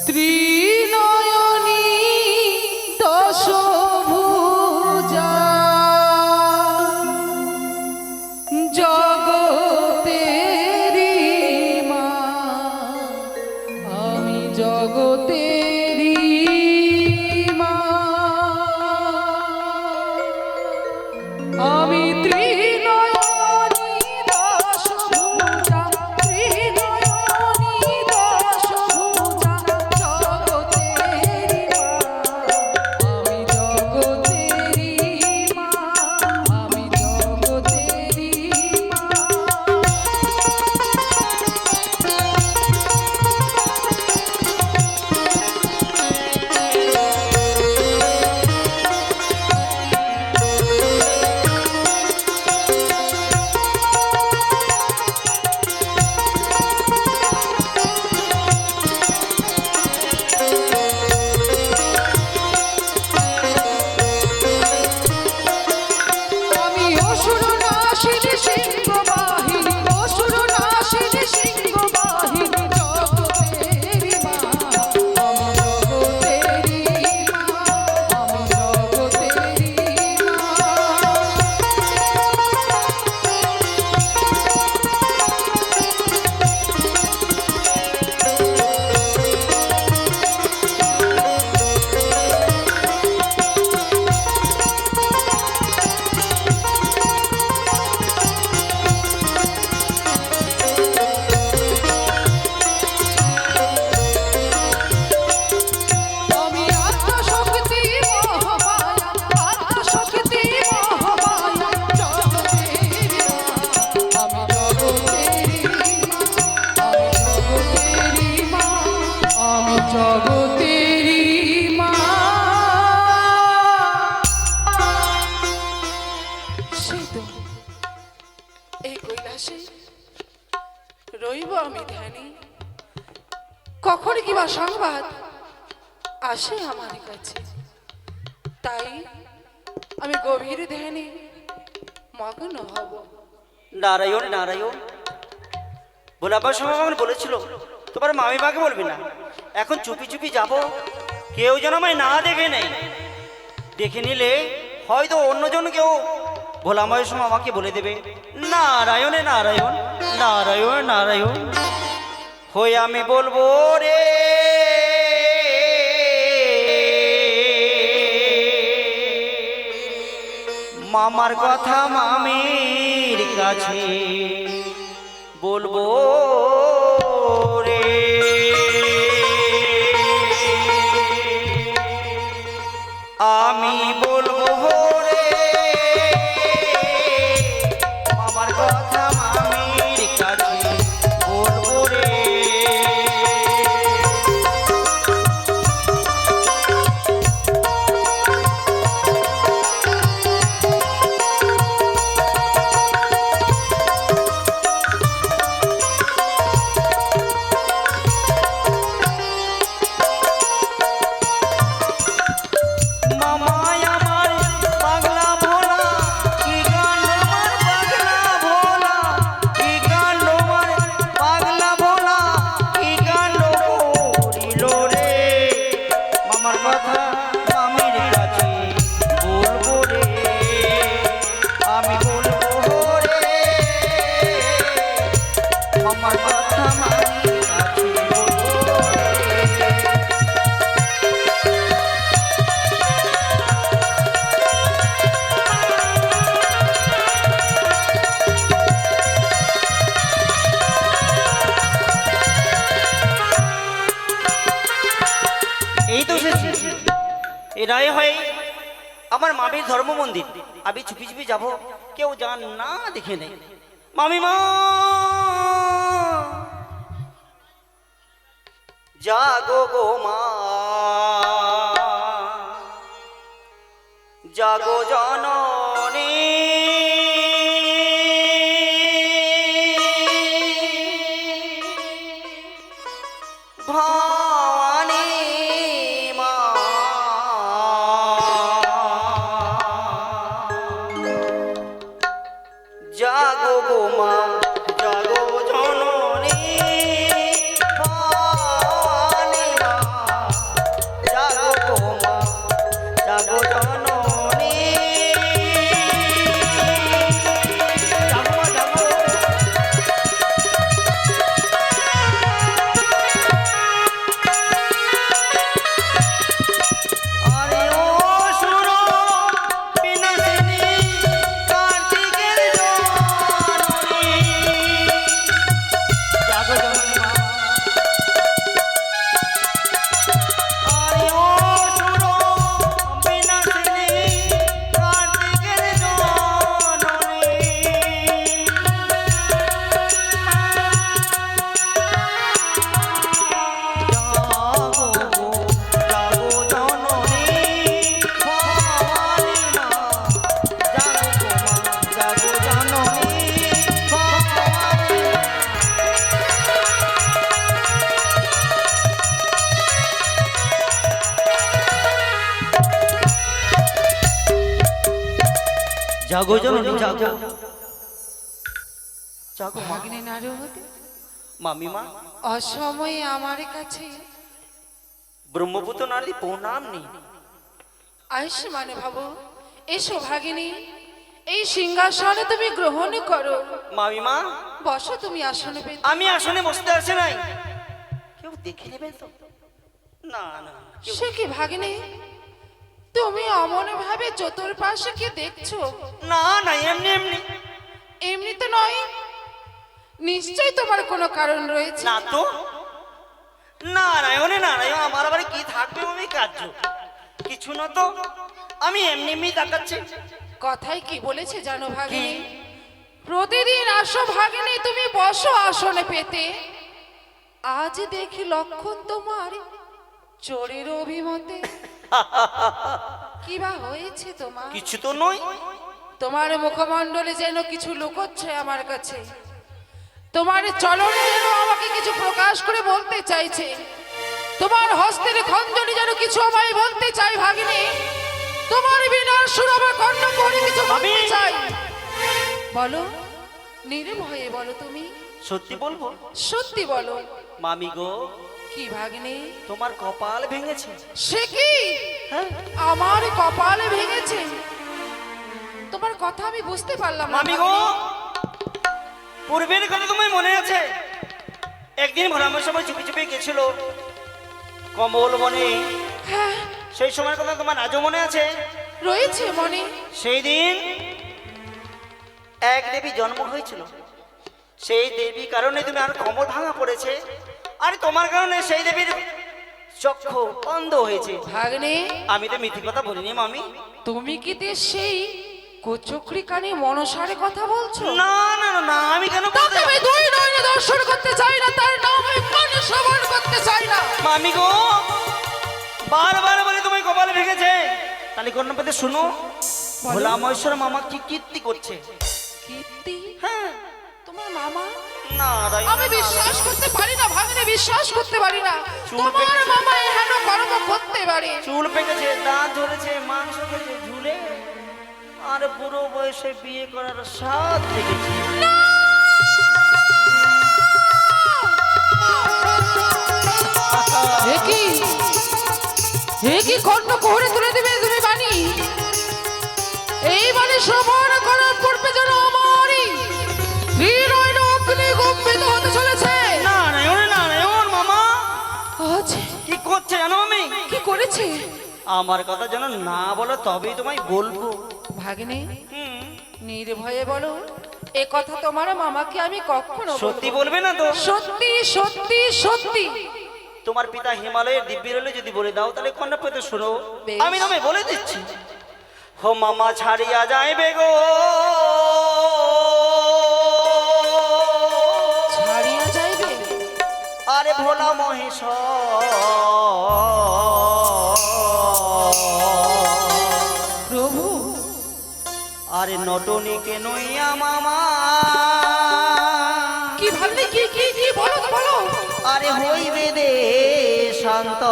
Speaker 8: ত্রিনয়নী দশভুজা, জগতেরি মা, আমি জগতেরি মা, আমি ত্রিনয়নী দশভুজা, ত্রিনয়নী দশভুজা, জগতেরি মা, আমি জগতেরি মা, আমি জগতেরি মা। আসে আমার কাছে, তাই আমি গভীর ধ্যানে মগ্ন হব।
Speaker 5: নারায়ণ নারায়ণ, ভোলাবার সময় আমাকে বলেছিল তোমার মামিমাকে বলবি না, এখন চুপি চুপি যাব, কেউ যেন আমায় না দেখে নেই, দেখে নিলে হয়তো অন্যজন কেউ ভোলাময়ের সময় আমাকে বলে দেবে নারায়ণে নারায়ণ, নারায়ণ নারায়ণ হয়ে আমি বলবো রে মামার কথা মামির কাছে বলবো রে। আমি বলবো রে মামার কথা মামির কাছে বলবো রে। মামায় আমার পাগলা ভোলা, কি গান আমার পাগলা ভোলা, কি গান আমার পাগলা ভোলা, কি গান করিল রে। মামার কথা মামির কাছে বলবো রে, আমি বলবো রে মামার কথা মামির কাছে বলবো রে। এই তো এসেছি, এরাই হয় আমার মামির ধর্ম মন্দির, আমি চুপি চুপি যাব, কেউ জান না দেখে নেই। মামিমা জাগো গো মা, জাগো জননী, ভবানী মা, জাগো গো মা, জাগো জননী, ভবানী মা, জাগো গো মা, জাগো জননী, জাগো মা জাগো। আরে ও সুর বিনাশিনী কার্তিকের জননী, জাগো জননী মা। আরে ও সুর বিনাশিনী কার্তিকের জননী, জাগো গো, জাগো জননী, ভবানী মা, জাগো গো মা, জাগো জননী, ভবানী মা। জাগো জননী জাগো, জাগো মা।
Speaker 8: ভাগ্নে নারদ,
Speaker 5: মামিমা
Speaker 8: অসময়ে আমার কাছে
Speaker 5: ব্রহ্মপুত্র নারী প্রণাম নেই।
Speaker 8: আয়ুষ্মান ভাবো, এসো ভাগিনী, এই সিংহাসনে তুমি গ্রহণ করো।
Speaker 5: মামিমা
Speaker 8: বসো তুমি আসনে পেতে।
Speaker 5: আমি আসনে বসতে আসে নাই, কেউ দেখে নেবে তো? না না কেউ-
Speaker 8: সে কি ভাগিনী, তুমি অমন ভাবে চতুর্পাশে কি দেখছো?
Speaker 5: না না এমনি এমনি
Speaker 8: এমনি তো নয়, নিশ্চয়ই তোমার কোনো কারণ রয়েছে।
Speaker 5: না তো, নারায়ণে নারায়ণ, আমার আবার কি থাকবে আমি কার্য কিছু না তো, আমি এমনি এমনি তাকাচ্ছি।
Speaker 8: কথাই কি বলেছে জানো ভাগিনী, প্রতিদিন আসো ভাগিনী তুমি বসো আসনে পেতে, আজ দেখি লক্ষণ তোমার চোরের অভিমতে। কি বা হয়েছে তোমার?
Speaker 5: কিছু তো নয়।
Speaker 8: তোমার মুখমণ্ডলে যেন কিছু লুকোচ্ছে আমার কাছে, তোমার চলনে যেন আমাকে কিছু প্রকাশ করে বলতে চাইছে, তোমার হস্তের খঞ্জনি যেন কিছু দর্শন আমার কর্ণ করে কিছু
Speaker 5: আমি?
Speaker 8: বলতে চাই। বলো, নির্ভয়ে বলো তুমি,
Speaker 5: সত্যি বলবো
Speaker 8: সত্যি বলো।
Speaker 5: মামি গো,
Speaker 8: কি ভাগ্নে?
Speaker 5: তোমার কপাল ভেঙেছে।
Speaker 8: সে কি?
Speaker 5: হ্যাঁ
Speaker 8: আমার কপালে ভেঙেছে? তোমার কথা আমি বুঝতে পারলাম না
Speaker 5: মামি গো,
Speaker 8: ভাগ্নে।
Speaker 5: পূর্বের কথা তোমায় মনে আছে? একদিন ভোলামের সময় চুপি চুপি গেছিল কমল বনে,
Speaker 8: হ্যাঁ,
Speaker 5: সেই সময়ের কথা তোমার আজও মনে আছে?
Speaker 8: রয়েছে মনে।
Speaker 5: সেই দিন এক দেবী জন্ম হয়েছিল, সেই দেবী কারণে তুমি আর কমল ভাঙা পড়েছে, আর তোমার কারণে সেই দেবীর চক্ষু অন্ধ হয়েছে।
Speaker 8: ভাগ্নে,
Speaker 5: আমি তো মিথ্যে কথা বলিনি মামি।
Speaker 8: তুমি কি তে সেই কুচক্রি কানে মনসারে কথা বলছো?
Speaker 5: না না না না, আমি কেন বলতে
Speaker 8: তাকে আমি দুই নয়নে দর্শন করতে চাই না, তার নাম আমি কানে শ্রবণ করতে চাই না।
Speaker 5: মামি গো, বারবার বলে তোমায় কপালে ভেঙেছে, তাহলে কর্ণপতি শুনো, ভোলা মহেশ্বর মামা কি কীর্তি করছে।
Speaker 8: কীর্তি?
Speaker 5: হ্যাঁ
Speaker 8: তোমার মামা?
Speaker 5: নারায়ণ,
Speaker 8: আমি বিশ্বাস করতে পারি না ভাগ্নে, বিশ্বাস করতে পারি না
Speaker 5: চুল
Speaker 8: তোমার
Speaker 5: পেকেছে।
Speaker 8: মামা এহেন কর্ম করতে পারে।
Speaker 5: চুল পেকেছে, দাঁত ধরেছে, মাংস খেয়েছে ঝুলে, আর বুড়ো বয়সে বিয়ে করার স্বাদ দেখেছি।
Speaker 8: এ কি কর্ণ কোহরে তুলে দিবে তুমি বাণী? এই বাণী শ্রবণ করার পূর্বে যেন আমারই হৃদয় অগ্নি গম্ভীর হতে চলেছে।
Speaker 5: নারায়ণ নারায়ণ, মামা
Speaker 8: আজ
Speaker 5: কি করছে জানো আমি?
Speaker 8: কি করেছে?
Speaker 5: আমার কথা যেন না বলো, তবেই তোমায় বলবো।
Speaker 8: ভাগ্নে,
Speaker 5: হুম,
Speaker 8: নির্ভয়ে বলো, এ কথা তোমার মামাকে আমি কখনো বলবো
Speaker 5: সত্যি
Speaker 8: না।
Speaker 5: বলবে না তো?
Speaker 8: সত্যি সত্যি সত্যি।
Speaker 5: তোমার পিতা হিমালয়ের দিব্যি রইলে যদি বলে দাও, তাহলে কর্ণপতি শোনো,
Speaker 8: বেশ।
Speaker 5: আমি তোমায় বলে দিচ্ছি। হো মামা ছাড়িয়া যাইবে গো,
Speaker 8: ছাড়িয়া যাইবে?
Speaker 5: আরে ভোলা মহেশ,
Speaker 8: প্রভু,
Speaker 5: আরে নটনীকে নইয়া মামা,
Speaker 8: কি ভাবলে? কি কি কি বলো তো বলো।
Speaker 5: আরে হইবে দে শান্ত,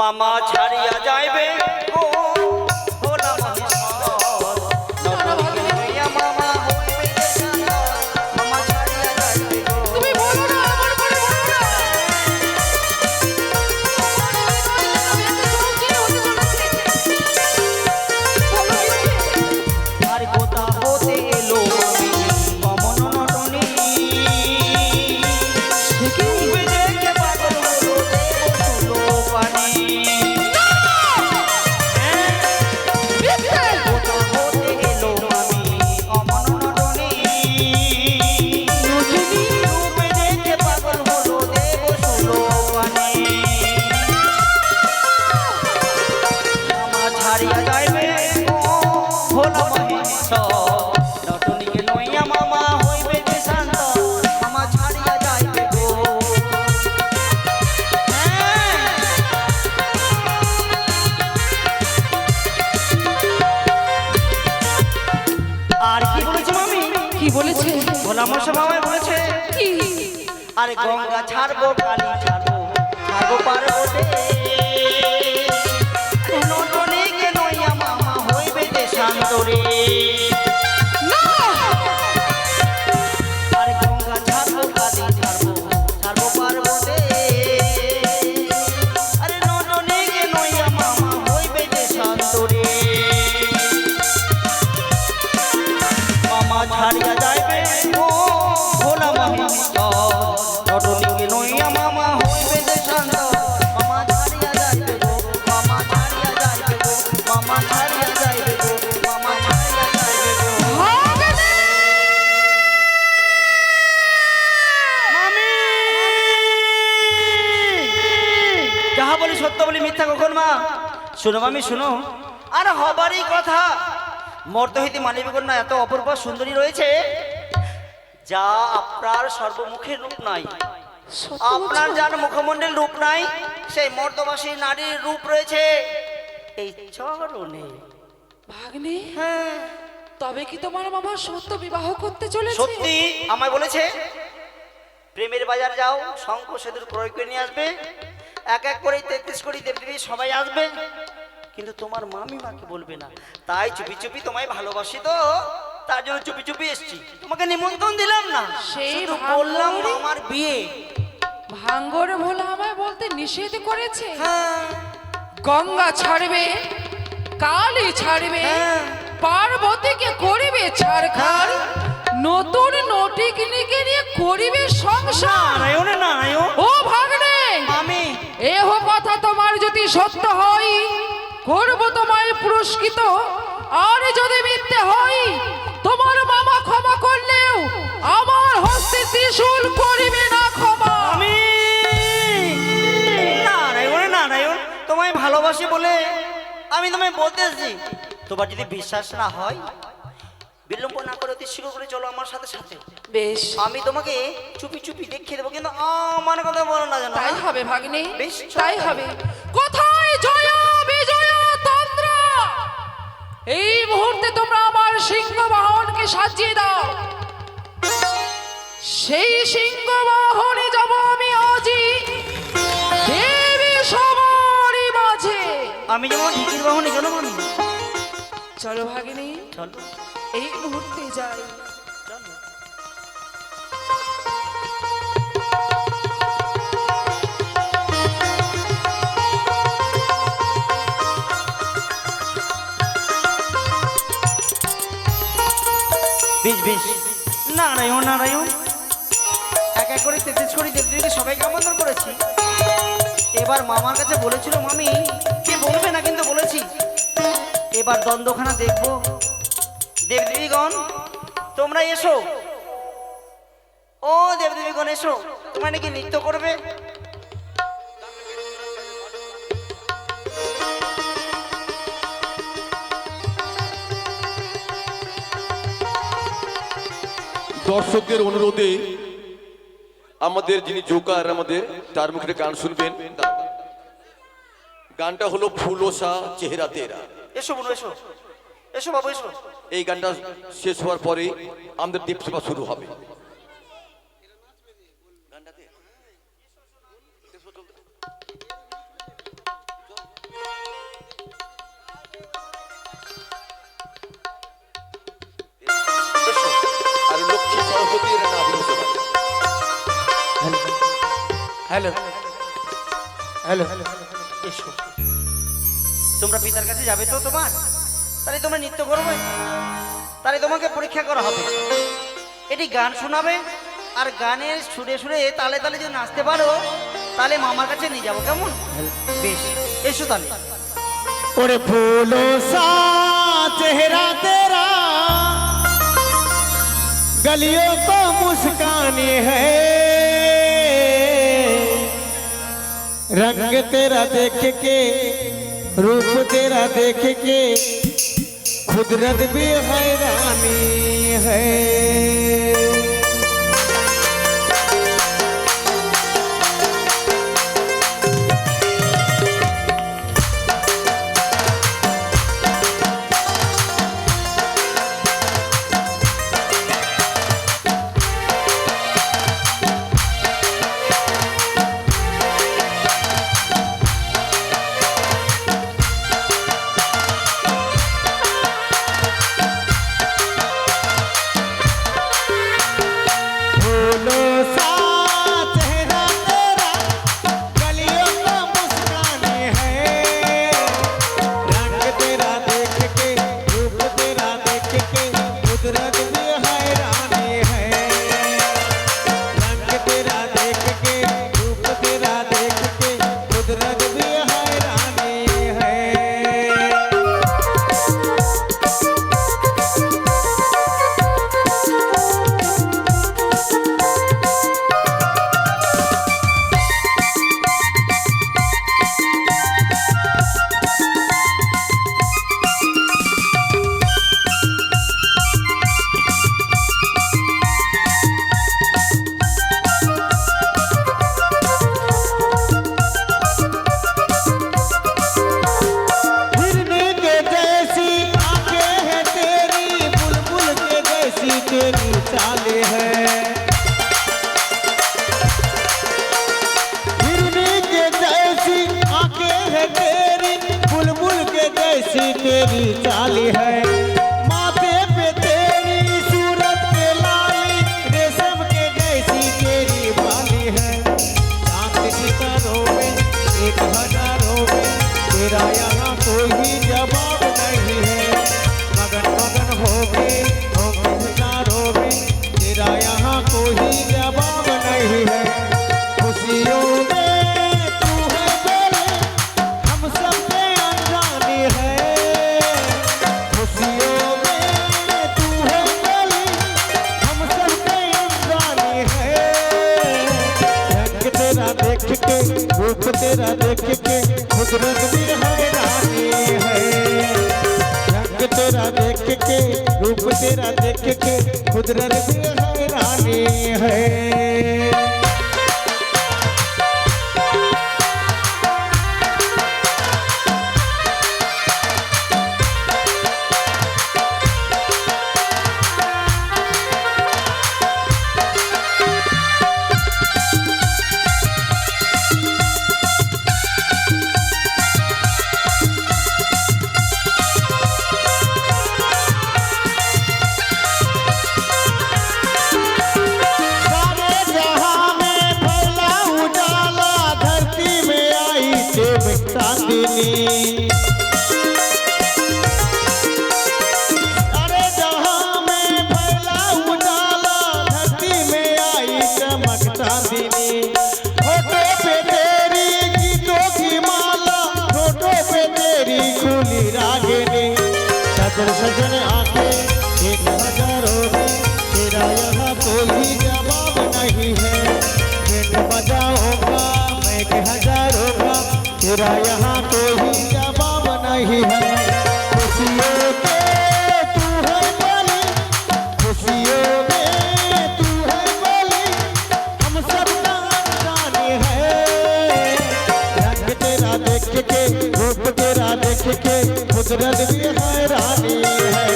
Speaker 5: মামা ছাড়িয়া যাইবে গো, ভোলা মহেশ, নটনীকে নইয়া মামা হইবে দে শান্ত, মামা ছাড়িয়া যাইবে গো।
Speaker 8: তুমি বলো না, আমার বলে বলো না। আমি একটা চৌকির হতে চলেছি। বলো কি?
Speaker 5: আর কোথা হতে এলো কমন নটনী, ডুবে দেখে পাগল হলো দেব সুলোপানি।
Speaker 8: মিথ্যে!
Speaker 5: কোথা হতে এলো আমি অমন নটনী, ডুবে দেখে পাগল হলো দেব সুলোপানি। মামা ছাড়িয়া যাইবে ও ভোলা মহেশ, নটনীকে নইয়া মামা হইবে যে শান্ত, মামা ছাড়িয়া যাইবে গো। আর কি বলেছে মামি?
Speaker 8: কি বলেছে?
Speaker 5: ভোলা মহেশ মামায় বলেছে,
Speaker 8: কি?
Speaker 5: আরে গঙ্গা ছাড়বো, কালী ছাড়বো, ছাড়বো পার্বতী, নটনীকে নইয়া মামা হইবে যে শান্ত রে।
Speaker 8: না!
Speaker 5: আরে গঙ্গা ছাড়বো, কালী ছাড়বো, ছাড়বো পার্বতী, আরে নটনীকে নইয়া মামা হইবে যে শান্ত রে। মামা ছাড়িয়া যাইবে ও ভোলা মহেশ, নটনীকে নইয়া মামা হইবে যে শান্ত, মামা ছাড়িয়া যাইবে গো, মামা ছাড়িয়া যাইবে গো, মামা ছাড়িয়া যাইবে গো, মামা ছাড়িয়া যাইবে গো।
Speaker 8: ভাগ্নে!
Speaker 5: মামি! যাহা বলি সত্য বলি মিথ্যা কখন মা? শুনো মামি শুনো, আর হবারই কথা, মর্ত হইতে মানিবে কন্যা এত অপূর্ব সুন্দরী রয়েছে, যা আপনার সর্বমুখের রূপ নাই,
Speaker 8: সত্যি
Speaker 5: আপনার
Speaker 8: বলছো?
Speaker 5: যার মুখমণ্ডল রূপ নাই, সেই মর্তবাসী নারীর রূপ রয়েছে এই চরণে।
Speaker 8: ভাগ্নে,
Speaker 5: হ্যাঁ
Speaker 8: তবে কি তোমার মামা সত্য বিবাহ করতে চলেছে?
Speaker 5: সত্যি আমায় বলেছে, প্রেমের বাজার যাও, শঙ্খ সেতুর ক্রয় করে নিয়ে আসবে। এক এক করে 33 কোটি দেবদেবী সবাই আসবে, কিন্তু তোমার মামিমাকে বলবে না। তাই চুপি চুপি তোমায় ভালোবাসি তো, তার জন্য চুপি চুপি এসছি। তোমাকে নিমন্ত্রণ দিলাম না,
Speaker 8: সেই
Speaker 5: শুধু বললাম
Speaker 8: ভাঙ্গরে?
Speaker 5: আমার বিয়ে।
Speaker 8: ভাঙ্গর ভোলা আমায় বলতে নিষেধ করেছে।
Speaker 5: হ্যাঁ
Speaker 8: গঙ্গা ছাড়বে, কালী ছাড়বে,
Speaker 5: হ্যাঁ।
Speaker 8: পার্বতীকে করিবে ছাড়খাড়, নতুন নটিকিনিকে নিয়ে করিবে সংসার।
Speaker 5: নারায়ণ নারায়ণ
Speaker 8: ও ভাগ্নে,
Speaker 5: মামি,
Speaker 8: এহ কথা তোমার যদি সত্য হয় করব তোমায় পুরস্কৃত, আর যদি মিথ্যে হয় তোমার মামা ক্ষমা করলেও আমার হস্তে ত্রিশূল করিবে না ক্ষমা।
Speaker 5: আমি নারায়ণ নারায়ণ তোমায় ভালোবাসি বলে আমি তোমায় বলতেছি। তোমার যদি বিশ্বাস না হয় বিলম্ব না করে অতি শীঘ্র করে চলো আমার সাথে সাথে।
Speaker 8: বেশ,
Speaker 5: আমি তোমাকে চুপি চুপি দেখিয়ে দেবো, কিন্তু আমার কথা বলো না জানো।
Speaker 8: তাই হবে ভাগ্নে,
Speaker 5: বেশ,
Speaker 8: তাই হবে। কোথায় জয়া বিজয়া তন্দ্র? এই মুহূর্তে তোমরা আমার সিংহ বাহনকে সাজিয়ে দাও। সেই সিংহ বাহনে যাব আমি আজই দেবী সবারই মাঝে।
Speaker 5: আমি যেমন ঢিকির বাহনে চলো মামি।
Speaker 8: চলো ভাগিনী,
Speaker 5: চলো
Speaker 8: এই মুহূর্তে যাই।
Speaker 5: চলো। বেশ বেশ, নারায়ণ নারায়ণ। এক এক করে 33 কোটি দেবদেবীকে সবাইকে আমন্ত্রণ করেছি। এবার মামার কাছে বলেছিল মামি কে বলবে না, কিন্তু বলেছি এবার দ্বন্দ্বখানা দেখবো। দেবদেবীগণ তোমরা এসো, ও দেবদেবীগণ এসো, তোমরা নাকি নৃত্য করবে।
Speaker 3: দর্শকদের অনুরোধে আমাদের যিনি জোকার আমাদের তার মুখে গান শুনবেন। গানটা হলো ফুলোসা চেহারা তেরা।
Speaker 5: এসো বোন এসো, এসো বাবু এসো।
Speaker 3: এই গানটা শেষ হওয়ার পরে আমাদের দীপসভা শুরু হবে। আর লক্ষ্মী সরস্বতীর নাম
Speaker 5: হ্যালো হ্যালো এসো। তোমরা পিতার কাছে যাবে তো তোমার, তাহলে তোমরা নৃত্য করবে, তাহলে তোমাকে পরীক্ষা করা হবে। এটি গান শোনাবে, আর গানের সুরে সুরে তালে তালে যদি নাচতে পারো তাহলে মামার কাছে নিয়ে যাবো, কেমন? বেশ এসো তাহলে।
Speaker 2: और फूलों सा चेहरा तेरा, गलियों को मुस्कानी है, रंग तेरा देख के, रूप तेरा देख के, कुदरत भी हैरानी है। तेरी चाली है, माथे पे तेरी सूरत के लाली, रेशम के जैसी तेरी बाली है। चांद सितारों में 1000 में तेरा यहाँ कोई जवाब नहीं है। मगन मगन हो गए हजारों में तेरा यहाँ कोई जवाब नहीं है। खुशियों में तू है बोले हम सबके अनजानी है। खुशियों में तू है बोले हम सबके अनजानी है। रंग तेरा देख के रूप तेरा देख के कुदरत भी हैरानी है। रंग तेरा देख के रूप तेरा देख के कुदरत भी हैरानी है। सारे जहां में फैला उजाला, धरती में आई देव चांदनी। सारे जहां में फैला उजाला, धरती में आई चमक चांदनी। होठों पे तेरी गीतों की माला, होठों पे तेरी खुली रागिनी। सजन सजन आंखें 1000 में तेरा यहाँ कोई जवाब नहीं है। बैंड बजाऊंगा मैं 1000 का, तेरा यहाँ कोई जवाब नहीं है। खुशियों में तू है बोली, खुशियों में तू है बोली हम सब जाने है। रंग तेरा देख के रूप तेरा देख के कुदरत भी हैरानी है।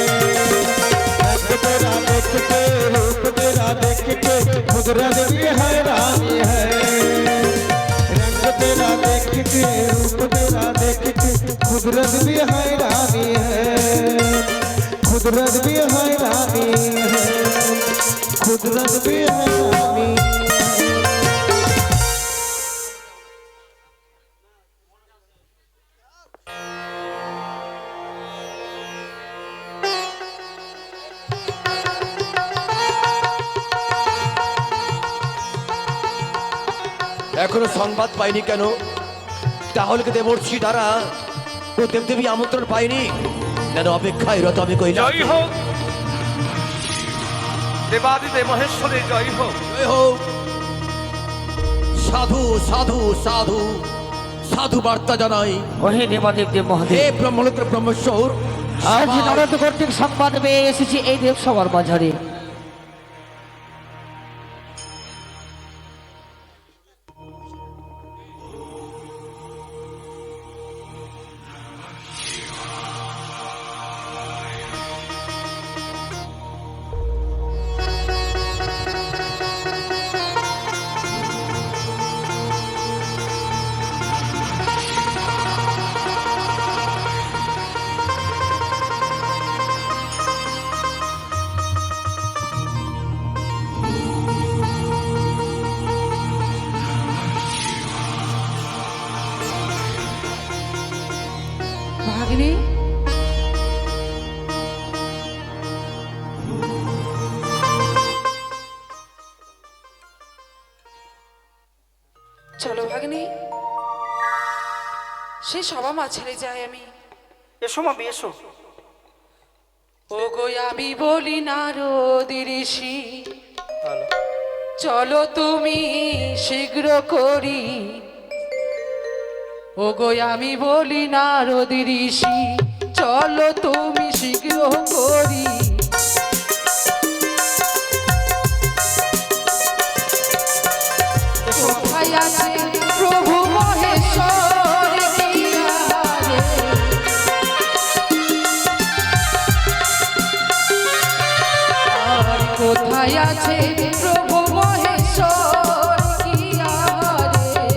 Speaker 2: रंग तेरा देख के रूप तेरा देख के कुदरत भी हैरानी है। रंग तेरा देख के रूप तेरा देख के कुदरत भी हैरानी है। कुदरत भी हैरानी है। कुदरत भी हैरानी है।
Speaker 3: এখনো সংবাদ পাইনি কেন? তাহলে কি দেবর্ষি দ্বারা ও দেবদেবী আমন্ত্রণ পাইনি? যেন অপেক্ষায় রত আমি কইলাম।
Speaker 6: জয় হোক দেবাদিদেব মহেশ্বরে, জয় হোক।
Speaker 3: জয় হোক। সাধু সাধু সাধু সাধু বার্তা জানাই।
Speaker 7: ওহে দেবাদেব দেব
Speaker 3: হে
Speaker 7: মহাদেব,
Speaker 3: ব্রহ্মলোকের ব্রহ্মেশ্বর,
Speaker 7: আজ নরদ কর্তৃক সংবাদ পেয়ে এসেছি এই দেব সবার মাঝারে।
Speaker 8: ভাগিনী, চলো ভাগিনী, সে সবা মা ছেড়ে যাই আমি।
Speaker 5: এসো মামি এসো।
Speaker 8: ও গো আমি বলি নারদ ঋষি, চলো তুমি শীঘ্র করি। ও গো আমি বলি নারদ ঋষি, চলো তুমি শীঘ্র করি। কোথায় আছে প্রভু মহেশ্বর কিয়ারে? আর কোথায় আছে প্রভু মহেশ্বর কিয়ারে?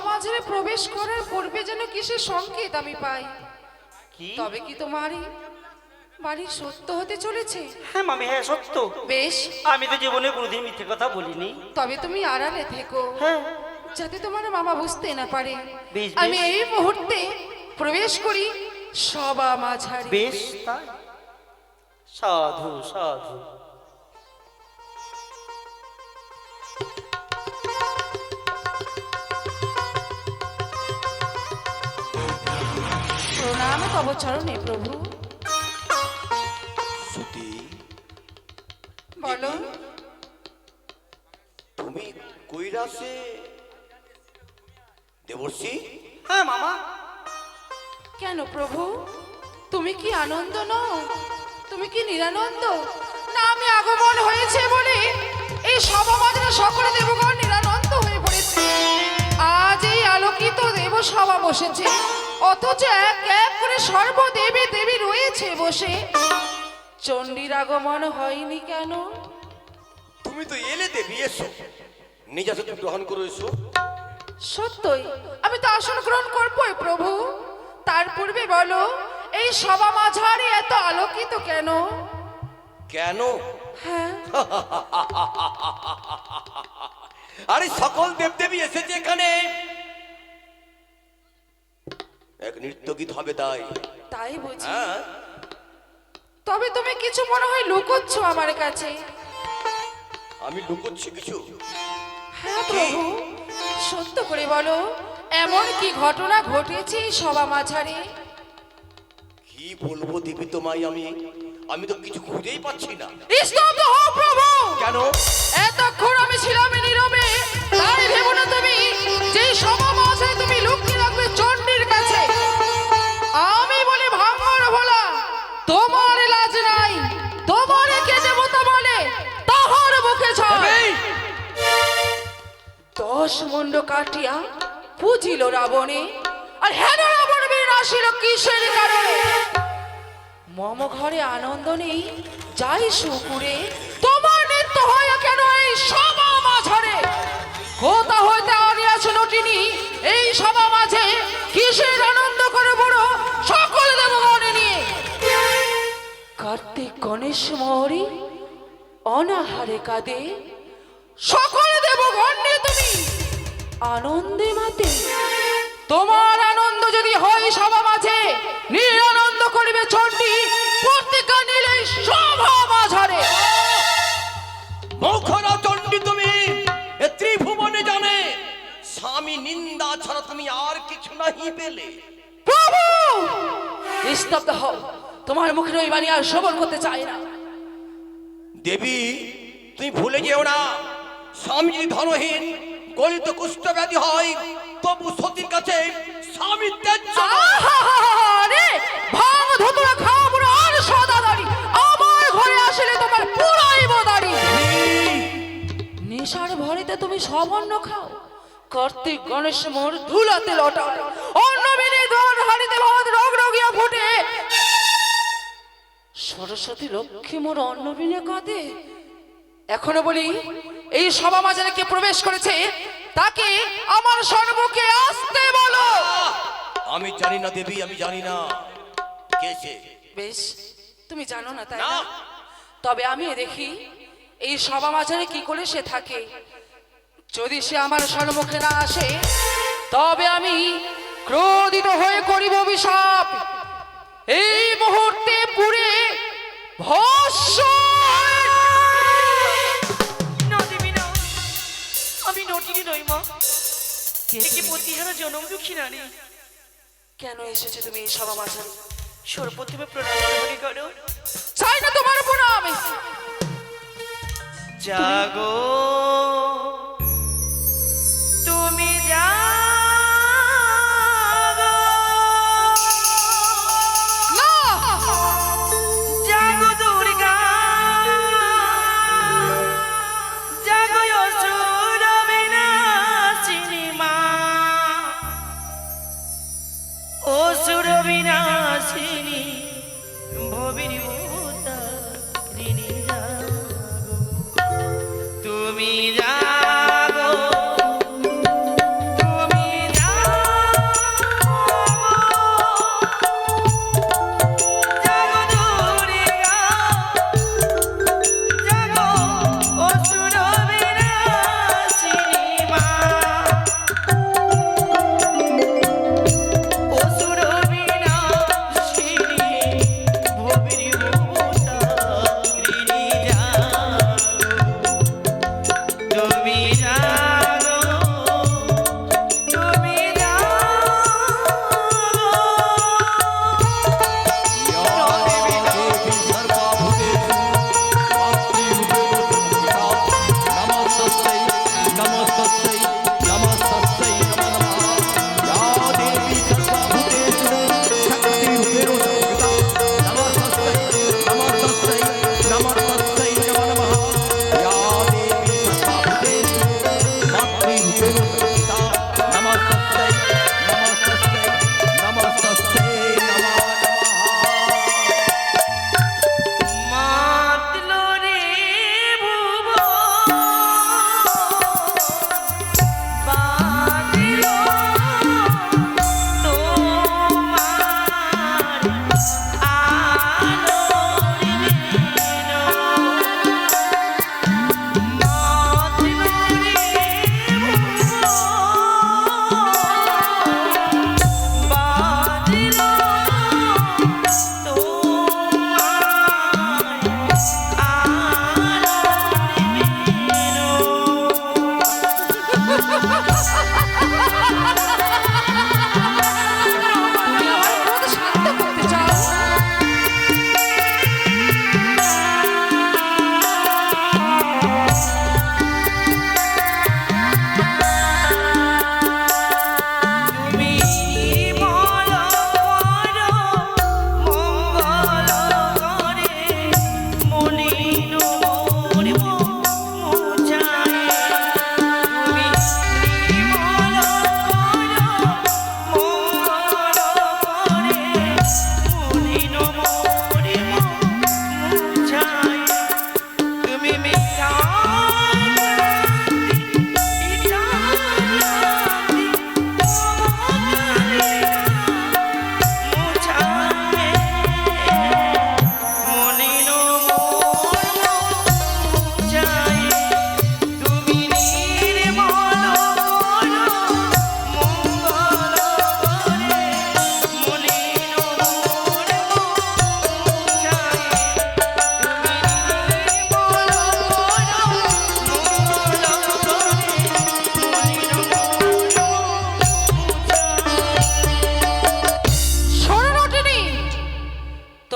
Speaker 8: মাঝে প্রবেশ করার পূর্বে যেন কিসের সংকেত আমি পাই।
Speaker 5: কি?
Speaker 8: তবে কি তোমারই বাড়ি সত্য হতে চলেছে?
Speaker 5: হ্যাঁ মামি, হ্যাঁ সত্য।
Speaker 8: বেশ,
Speaker 5: আমি তো জীবনে কোনোদিন মিথ্যে কথা বলিনি।
Speaker 8: তবে তুমি আড়ালে থেকো,
Speaker 5: হ্যাঁ
Speaker 8: যাতে তোমার মামা বুঝতে না পারে।
Speaker 5: বেশ, বেশ।
Speaker 8: আমি এই মুহূর্তে প্রবেশ করি সভা মাঝারে।
Speaker 5: বেশ তাই। সাধু সাধু।
Speaker 8: প্রণাম তব চরণে প্রভু।
Speaker 3: সতী,
Speaker 8: বলো।
Speaker 3: তুমি কৈলাসে দেবর্ষি?
Speaker 5: হ্যাঁ মামা।
Speaker 8: কেন প্রভু, তুমি কি আনন্দ নও? তুমি কি নিরানন্দ? না আমি আগমন হয়েছে বলে এই সভা মাঝে সকলে দেবগণ নিরানন্দ হয়ে পড়েছে। আজ এই আলোকিত দেব সভা বসেছে, অথচ এক এক করে সর্বদেবী দেবী রয়েছে বসে। চণ্ডীর আগমন হয়নি কেন?
Speaker 3: তুমি তো এলে দেবী, এসো নিজ হাতে তুমি গ্রহণ করে এসো।
Speaker 8: সত্যই আমি তো আসন গ্রহণ করবই প্রভু। তার পূর্বে বলো, এই সভা মাঝারে এত আলোকিত কেন?
Speaker 3: কেন?
Speaker 8: হ্যাঁ,
Speaker 3: আরে সকল দেবদেবী এসেছে এখানে, এক নৃত্য গীত হবে তাই।
Speaker 8: তাই বুঝি।
Speaker 3: হ্যাঁ,
Speaker 8: তবে তুমি কিছু মনে হয় লুকোচ্ছ আমার কাছে।
Speaker 3: আমি লুকোচ্ছি কিছু?
Speaker 8: হ্যাঁ প্রভু, সত্য করে বলো, এমন কি ঘটনা ঘটেছে এই সভা মাঝারে?
Speaker 3: কি বলবো দেবী তোমায়, আমি তো কিছু খুঁজেই পাচ্ছি না।
Speaker 8: স্তব্ধ হও প্রভু।
Speaker 3: কেন?
Speaker 8: এতক্ষণ আমি ছিলাম নীরবে, তাই ভেবো না তুমি যে সভা মাঝারে তুমি লুকিয়ে রাখবে চণ্ডীর কাছে। আমি বলি ভাঙর ভোলা, তোমার লাজ নাই, তোমার কে দেবতা বলে তাহার মুখে ছয়। 10 মুন্ড কাটিয়া পুজিল রাবণে, আর হেন রাবণ বিনাশিল কিসের কারণে? মম ঘরে আনন্দ নেই, যাই সুকুরে, তোমার নৃত্য হয় কেন এই সভা মাঝারে? কোথা হইতে আনিয়াছ নটিনী এই সভা মাঝে? কিসের আনন্দ করে বড় সকল দেবগণে নিয়ে? কার্তিক গণেশ মহরি অনাহারে কাঁদে, সকল দেবগণ নিয়ে তুমি আনন্দে মাতে। তোমার আনন্দ যদি হয় সভা মাঝে, নিরানন্দ করিবে চণ্ডী প্রত্যেকা নিলে সভা মাঝারে।
Speaker 3: মুখরা চণ্ডী তুমি, এ ত্রিভুবনে জানে স্বামী নিন্দা ছাড়া তুমি আর কিছু নাহি পেলে।
Speaker 8: প্রভু স্তব্ধ হও, তোমার মুখের ওই বাণী আর শ্রবণ করতে চাই না।
Speaker 3: দেবী তুমি ভুলে যেও না, স্বামী যদি ধনহীন গলিত কুষ্ঠ ব্যাধি হয়, তবু সতীর কাছে স্বামী ত্যায্য নয়।
Speaker 8: আরে ভাঙ ধুতুরা খাও বুড়ো আর সদা দাড়ি, আমার ঘরে আসলে তোমার পুরাইব দাড়ি। নেশার ভরেতে তুমি সব অন্ন খাও, কার্তিক গণেশ মোর ধুলাতে লটাও, অন্ন বিনে ধন হাড়িতে ভাত রগ রগিয়া ফুটে, সরস্বতী লক্ষ্মী মোর অন্ন বিনে কাঁদে। এখনো বলি, এই সভা মাঝারে কে প্রবেশ করেছে তাকে আমার সম্মুখে আসতে বলো।
Speaker 3: আমি জানি না দেবী, আমি জানি না কে সে।
Speaker 8: বেশ, তুমি জানো না তাই
Speaker 3: না।
Speaker 8: না? তবে আমি দেখি এই সভা মাঝারে কি করে সে থাকে। যদি সে আমার সম্মুখে না আসে, তবে আমি ক্রোধিত হয়ে করিব অভিশাপ। এই মুহূর্তে পুরে ভস্ম।
Speaker 4: না দেবী না, আমি নটিনী নই মা, একে প্রতিহারা জনম দুঃখী নারী।
Speaker 8: কেন এসেছে তুমি এই সভা মাঝারে?
Speaker 4: সর্বপ্রথমে প্রণাম মনে করো।
Speaker 8: চাই না তোমার প্রণাম।
Speaker 4: জাগো তুমি জাগো,
Speaker 8: না,
Speaker 4: জাগো দুর্গা, জাগো অসুর বিনাশিনী মা, অসুর বিনাশিনী ভবিনী ভূতারিণী জাগো, তুমি জাগো।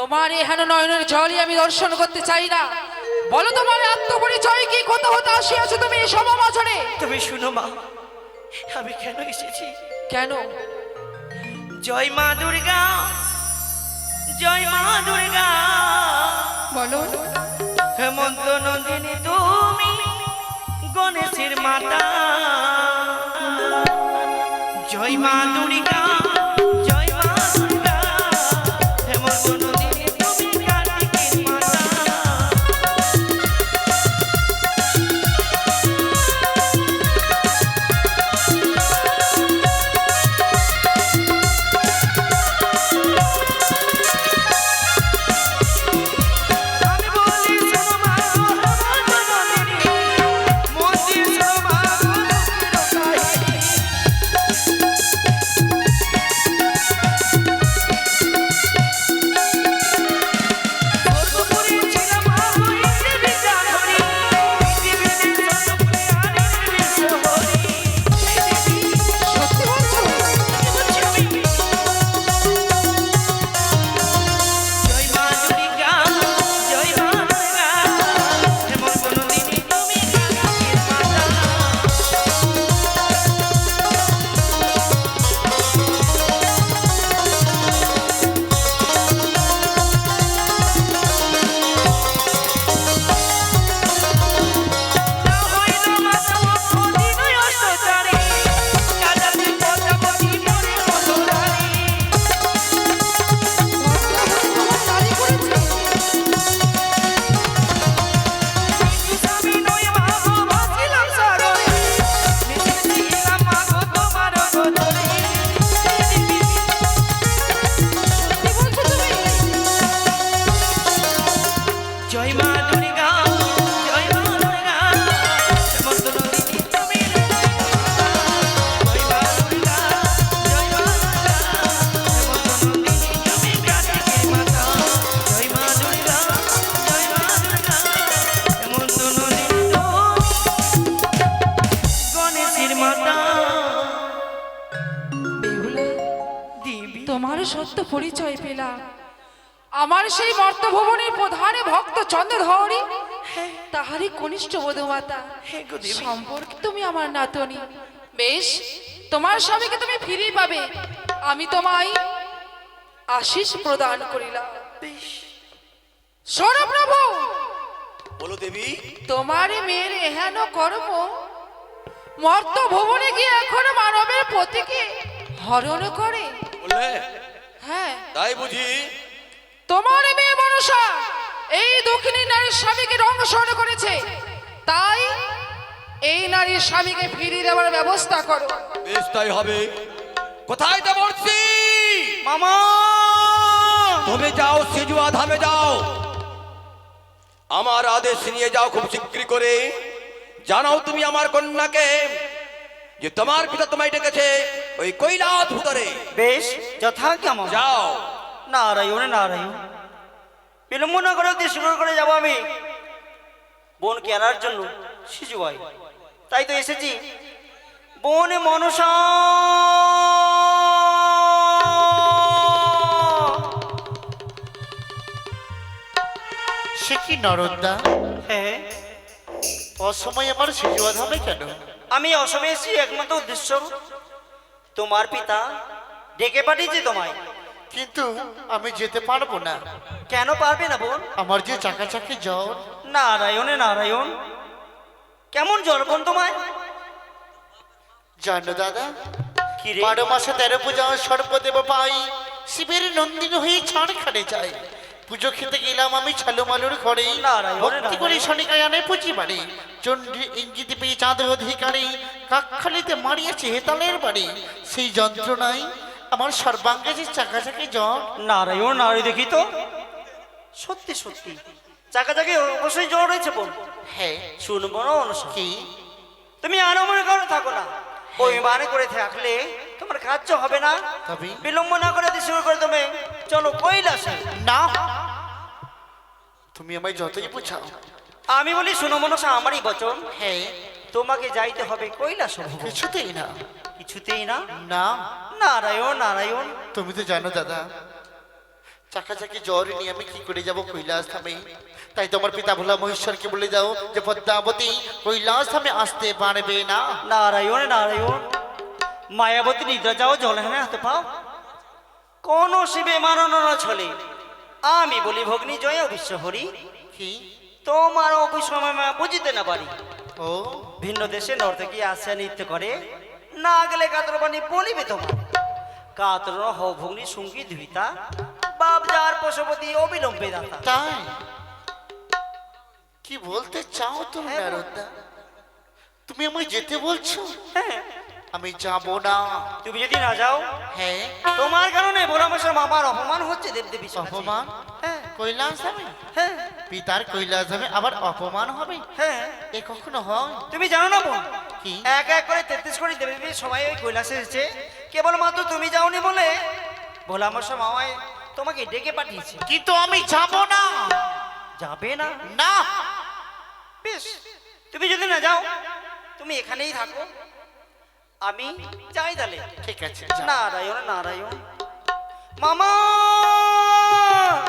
Speaker 8: তোমার এহেন নয়নের জলই আমি দর্শন করতে চাই না। বলো তোমার আত্মপরিচয় কি, কত হতে আসিয়াছো তুমি এই সভা মাঝরে?
Speaker 4: তুমি শুনো মা, আমি কেন এসেছি?
Speaker 8: কেন?
Speaker 4: জয় মা দুর্গা, জয় মা দুর্গা,
Speaker 8: বলো।
Speaker 4: হেমন্ত নন্দিনী তুমি গণেশের মাতা। জয় মা দুর্গা, জয় মা দুর্গা, হেমন্ত নন্দিনী তুমি কার্তিকের মাতা। আমি বলি শোনো মা, হেমন্ত নন্দিনী, মন্দির শোনো মা, লক্ষ্মীর কাহিনী। সর্বপুরী ছিলাম আমি বিদ্যা ধরি, পৃথিবীতে সর্বপুরী আনির বিশ্ব হরি।
Speaker 8: সত্যি বলছো?
Speaker 4: বলছি আমি। জয় মা দুর্গা, জয় মা দুর্গা, হেমন্ত নন্দিনী তুমি কার্তিকের মাতা। না হইল মাতা অধীনয় অষ্টচারী, কাজাতে পদ্মাবতী মনে মনোহারী।
Speaker 8: তারি করেছে।
Speaker 4: স্বামী নয় মা গো ভাসিলাম সাগরে, মিশে ছিলাম মা গো তোমার গোধরে।
Speaker 8: সত্যি বলছো তুমি?
Speaker 4: জয় মা দুর্গা, জয় মা দুর্গা, হেমন্ত নন্দিনী তুমি জয় মা দুর্গা, জয় মা দুর্গা, হেমন্ত নন্দিনী তুমি কার্তিকের মাতা। জয় মা দুর্গা, জয় মা দুর্গা, হেমন্ত নন্দিনী তুমি গণেশের মাতা।
Speaker 8: বেহুলা,
Speaker 4: দেবী
Speaker 8: তোমার সত্য পরিচয় পেলাম। আমার সেই মর্তভুবনের প্রধান ভক্ত চন্দ্রধরি, তাহারই কনিষ্ঠ বধূমাতা।
Speaker 4: হে গো দেবী।
Speaker 8: সম্পর্কে তুমি আমার নাতনি। বেশ, তোমার স্বামীকে তুমি ফিরিয়ে পাবে। আমি তোমায় আশীষ প্রদান করিলাম।
Speaker 4: বেশ,
Speaker 8: শোনো প্রভু,
Speaker 3: বলো দেবী।
Speaker 8: তোমার মেয়ের এহেন কর্ম মর্ত ভুবনে গিয়ে এখনো মানবের পতিকে হরণ করে।
Speaker 3: বললে
Speaker 8: হ্যাঁ,
Speaker 3: তাই বুঝি?
Speaker 8: তোমার মেয়ে মনসা এই দক্ষিণী নারীর স্বামীকে রঙ্গসরণ করেছে, তাই এই নারীর স্বামীকে ফিরিয়ে দেওয়ার ব্যবস্থা করো।
Speaker 3: বেশ তাই হবে। কোথায় তা বলছি?
Speaker 5: মামা
Speaker 3: তুমি যাও, সিজুয়া ধামে যাও, আমার আদেশ নিয়ে যাও খুব শীঘ্র করে। জানাও তুমি আমার কন্যাকে যে তোমার পিতা তোমায় ডেকেছে ওই কৈলাস ভূতরে।
Speaker 5: বেশ যথাজ্ঞা মামা।
Speaker 3: যাও।
Speaker 5: নারায়ণ নারায়ণ, বিলম্ব না করে দেশ করে যাবো আমি বোনকে আনার জন্য শিশু ভাই। তাই তো এসেছি। বোন মনসা,
Speaker 2: সে কি নরদা,
Speaker 5: হ্যাঁ
Speaker 2: অসময় আমার শিশুয়া হবে কেন?
Speaker 5: আমি অসময়ে এসেছি একমাত্র উদ্দেশ্য, তোমার পিতা ডেকে পাঠিয়েছে তোমায়।
Speaker 2: কিন্তু আমি যেতে পারবো না।
Speaker 5: কেন পারবে না বোন?
Speaker 2: আমার যে চাকাচাকি জ্বর।
Speaker 5: নারায়ণে নারায়ণ, কেমন জ্বর বোন তোমায়?
Speaker 2: জানো দাদা,
Speaker 5: কি রে?
Speaker 2: 12 মাসে 13 পূজা সর্বদেব পাই, শিবের নন্দিনী হয়ে ছাড় খাড়ে যায়। পুজো খেতে গেলাম আমি ছালুমালুর ঘরে,
Speaker 5: নারায়ণ,
Speaker 2: ভক্তি করে
Speaker 5: নারায়ণ।
Speaker 2: শনিকায়ানে পুঁজি বাড়ি, চন্ডী ইঙ্গিত পেয়ে চাঁদ অধিকারী, কাকখালিতে মারিয়েছে হেতালের বাড়ি। সেই যন্ত্রণায় আমার সর্বাঙ্গে যে চাকাচাকি জ্বর।
Speaker 5: নারায়ণ নারায়ণ, দেখি তো সত্যি সত্যি চাকা চাকি অবশ্যই জ্বর হয়েছে বোন।
Speaker 2: হ্যাঁ,
Speaker 5: শুনবো না অনুসা,
Speaker 2: কি
Speaker 5: তুমি আরো মনে করে থাকো না। ওই মানে করে থাকলে তোমার কাজ হবে না।
Speaker 2: তবে
Speaker 5: বিলম্ব না করে শুরু করে তুমি চলো কৈলাসে।
Speaker 2: না, তুমি আমায় যতই বোঝাও।
Speaker 5: আমি বলি শুনো মনসা, আমারই বচন,
Speaker 2: হ্যাঁ,
Speaker 5: তোমাকে যাইতে হবে কৈলাসে।
Speaker 2: কিছুতেই না।
Speaker 5: কিছুতেই না?
Speaker 2: না,
Speaker 5: নারায়ণ নারায়ণ,
Speaker 2: তুমি তো জানো দাদা, চাকাচাকি জ্বর নিয়ে আমি কি করে যাব কৈলাস ধামে? তাই তোমার পিতা ভোলা মহেশ্বরকে বলে যাও যে পদ্মাবতী কৈলাস ধামে আসতে পারবে না।
Speaker 5: নারায়ণ নারায়ণ, মায়াবতী নিদ্রা যাও জল হেনে হাতে পাও, কোন শিবে মারণ ছলে। আমি বলি ভগ্নী জয় বিশ্ব হরি,
Speaker 2: কি?
Speaker 5: তোমার অভিসময় বুঝিতে না পারি।
Speaker 2: ও
Speaker 5: ভিন্ন দেশে নর্তকী আসিয়া নৃত্য করে, না গেলে কাতর বাণী বলিবে তোমার। কাতর হও ভগ্নী সঙ্গী ধুইতা, বাপ যার পশুপতি অবিলম্বে দাতা।
Speaker 2: তাই কি বলতে চাও তুমি
Speaker 5: হ্যাঁ,
Speaker 2: নারদা? তুমি আমায় যেতে বলছো?
Speaker 5: হ্যাঁ,
Speaker 2: আমি যাব না।
Speaker 5: তুমি যদি না যাও,
Speaker 2: হ্যাঁ,
Speaker 5: তোমার কারণে ভোলামশার মামার অপমান হচ্ছে দেবদেবী সমাজে।
Speaker 2: অপমান?
Speaker 5: হ্যাঁ
Speaker 2: কৈলাস ধামে?
Speaker 5: হ্যাঁ
Speaker 2: পিতার কৈলাস ধামে আবার অপমান হবে?
Speaker 5: হ্যাঁ,
Speaker 2: এ কখনো হয়?
Speaker 5: তুমি জানো না বোন,
Speaker 2: কি?
Speaker 5: এক এক করে 33 কোটি দেবদেবী সবাই ওই কৈলাসে এসেছে, কেবলমাত্র তুমি যাওনি বলে ভোলামশার মামায় তোমাকে ডেকে পাঠিয়েছে।
Speaker 2: কিন্তু আমি যাব না।
Speaker 5: যাবে না?
Speaker 2: না,
Speaker 5: বেশ, তুমি যদি না যাও তুমি এখানেই থাকো, আমি যাই তাহলে।
Speaker 2: ঠিক আছে।
Speaker 5: নারায়ণ নারায়ণ। মামা,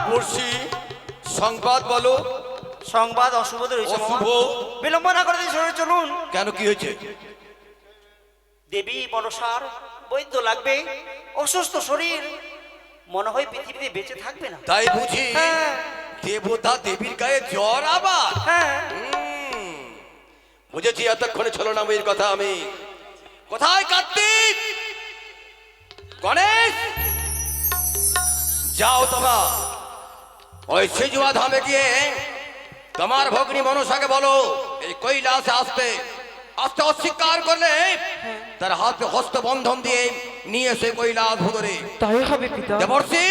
Speaker 3: মুর্শি সংবাদ বলো।
Speaker 5: সংবাদ অশুভ রয়েছে মামা,
Speaker 3: অশুভ?
Speaker 5: বিলম্ব না করে সরে চলুন।
Speaker 3: কেন, কি হয়েছে?
Speaker 5: দেবী মনসার বৈদ্য লাগবে, অসুস্থ শরীর, মনে হয় পৃথিবীতে বেঁচে থাকবে না।
Speaker 3: তাই বুঝি
Speaker 5: হ্যাঁ
Speaker 3: দেবতা দেবীর গায়ে জ্বর আবার?
Speaker 5: হ্যাঁ,
Speaker 3: বুঝেছি, এতক্ষণে ছিল না মেয়ের কথা। আমি কোথায় কার্তিক, গণেশ, যাও তোমরা ওই সিজুয়া ধামে গিয়ে তোমার ভগ্নী মনসাকে বলো এই কৈলাসে আসতে। আসতে অস্বীকার করলে তার হাতে হস্তবন্ধন দিয়ে নিয়ে এসে কৈলাস ভুতরে।
Speaker 8: তাই হবে পিতা।
Speaker 3: দেবর্ষি,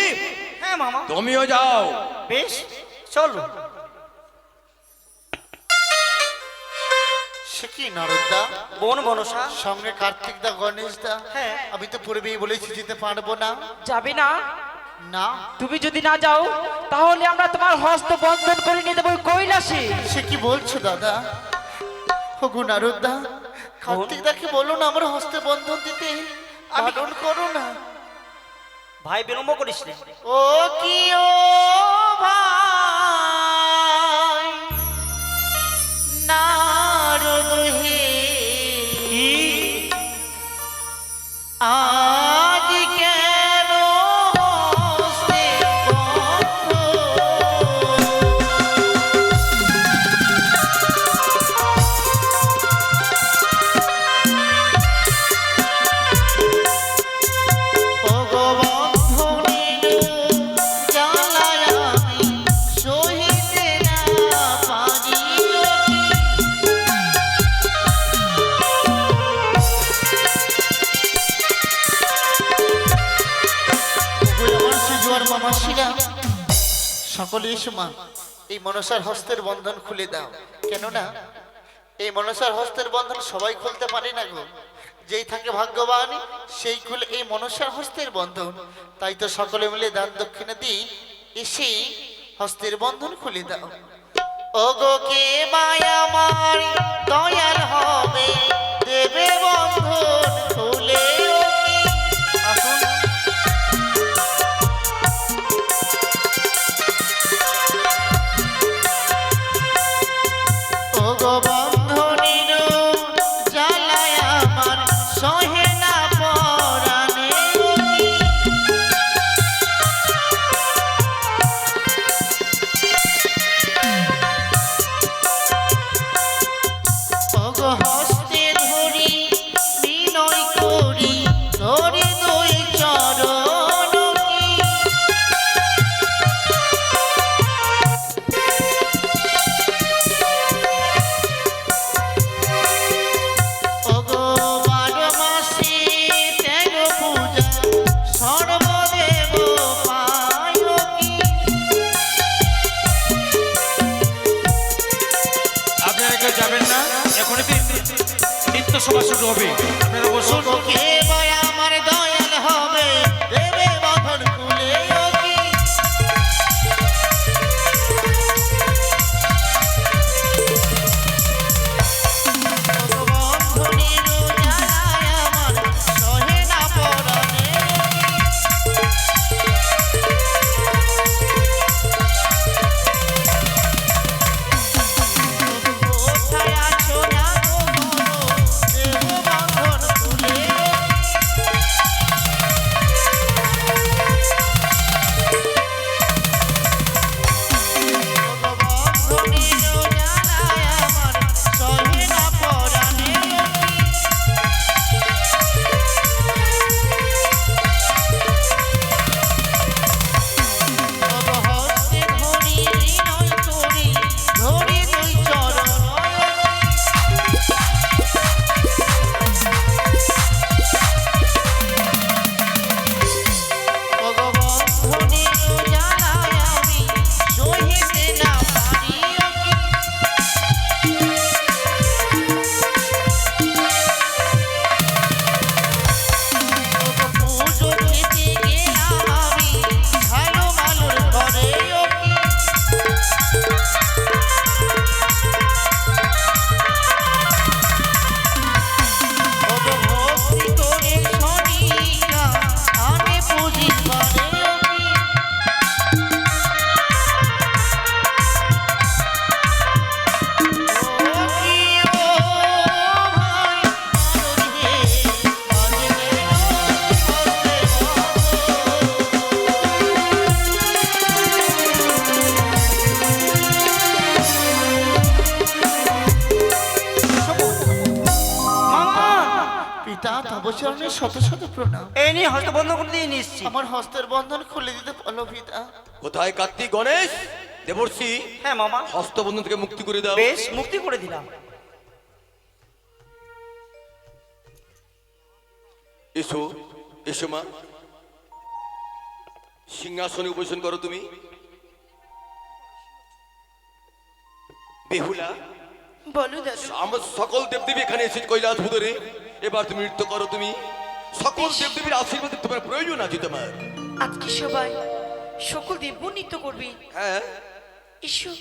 Speaker 5: হ্যাঁ মামা,
Speaker 3: তুমিও যাও।
Speaker 5: বেশ চলো।
Speaker 2: সে কি নারদা?
Speaker 5: বোন মনসা,
Speaker 2: সঙ্গে কার্তিক দা, গণেশ দা?
Speaker 5: হ্যাঁ।
Speaker 2: আমি তো পূর্বেই বলেছি যেতে পারবো না।
Speaker 8: যাবে না?
Speaker 2: না,
Speaker 8: তুমি যদি না যাও তাহলে আমরা তোমার হস্ত বন্ধন করে নিয়ে দেবো কৈলাসে।
Speaker 2: সে কি বলছো দাদা? হগু নারদা, কার্তিক দাকে বলো না আমার হস্তে বন্ধন দিতে, বারণ করো না।
Speaker 5: ভাই বিলম্ব করিস না।
Speaker 2: ও কি ও ভাই নারদ হে, আজ কেন হস্তে মাসিরা সকলে এসো মা, এই মনসার হস্তের বন্ধন খুলে দাও। কেননা এই মনসার হস্তের বন্ধন সবাই খুলতে পারে না গো, যেই থাকে ভাগ্যবান সেই খুলে এই মনসার হস্তের বন্ধন। তাই তো সকলে মিলে দান দক্ষিণা দিই, এসে হস্তের বন্ধন খুলে দাও। ও গো কে মায়া মার দয়াল হবে, দেবে বন্ধন খুলে। আসুন। ও গো বন্ধনীর জ্বালায় আমার সহে না পরাণে। ও গো হস্তে ধরি বিনয় করি, ধরে দুই চরণ কি। ওগো 12 মাসে 13 পূজা, সর্বদেব পায় কি।
Speaker 4: আপনারা কেউ যাবেন না, এখনই নিত্য সভা শুরু হবে, আপনারা বসুন।
Speaker 2: ওগো কে বয় আমার দয়াল হবে, দেবে বন্ধন খুলে কি। ওগো বন্ধনীর জ্বালায় আমার সহে না পরাণে কি।
Speaker 1: তোমাকে শত শত প্রণাম।
Speaker 5: এই নিয়ে হস্তবন্ধ করে দিয়ে নিচ্ছি।
Speaker 1: আমার হস্তের বন্ধন খুলে দিতে বলো পিতা।
Speaker 3: কোথায় কার্তিক গণেশ দেবর্ষি?
Speaker 5: হ্যাঁ মামা,
Speaker 3: হস্তবন্ধন থেকে মুক্তি করে দাও।
Speaker 5: বেশ মুক্তি করে দিলাম।
Speaker 3: এসো এসো মা, সিংহাসনে উপবেশন করো তুমি। বেহুলা,
Speaker 1: বলো দাদু।
Speaker 3: আমার সকল দেবদেবী এখানে এসে কৈলাস ভূতরে, এবার তুমি নৃত্য করো। তুমি সকল দেবদেবীর আশীর্বাদে তোমার প্রয়োজন আছে তোমার।
Speaker 1: আজকে সবাই সকল দেব নৃত্য করবি।
Speaker 3: হ্যাঁ,
Speaker 1: ঈশ্বর,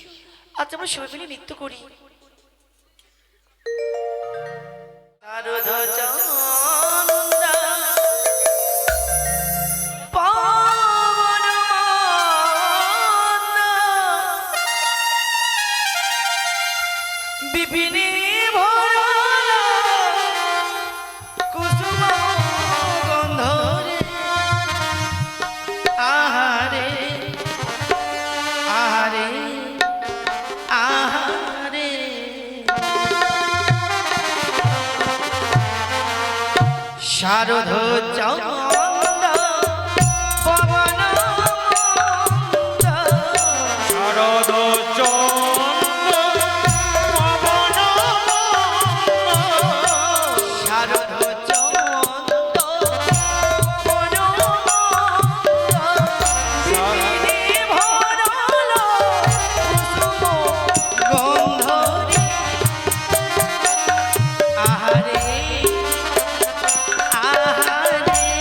Speaker 1: আজ আমরা সবাই মিলে নৃত্য করি।
Speaker 5: নারদ চন্দা পাবন মাতা বিপিনে ভরা কুসুম গন্ধরে আহারে আহারে আহারে শারদ চন্দ পবন শারদ চন্দ পবন শারদ চন্দ পবন বিপিনে ভরাল কুসুম গন্ধরে আহারে আহারে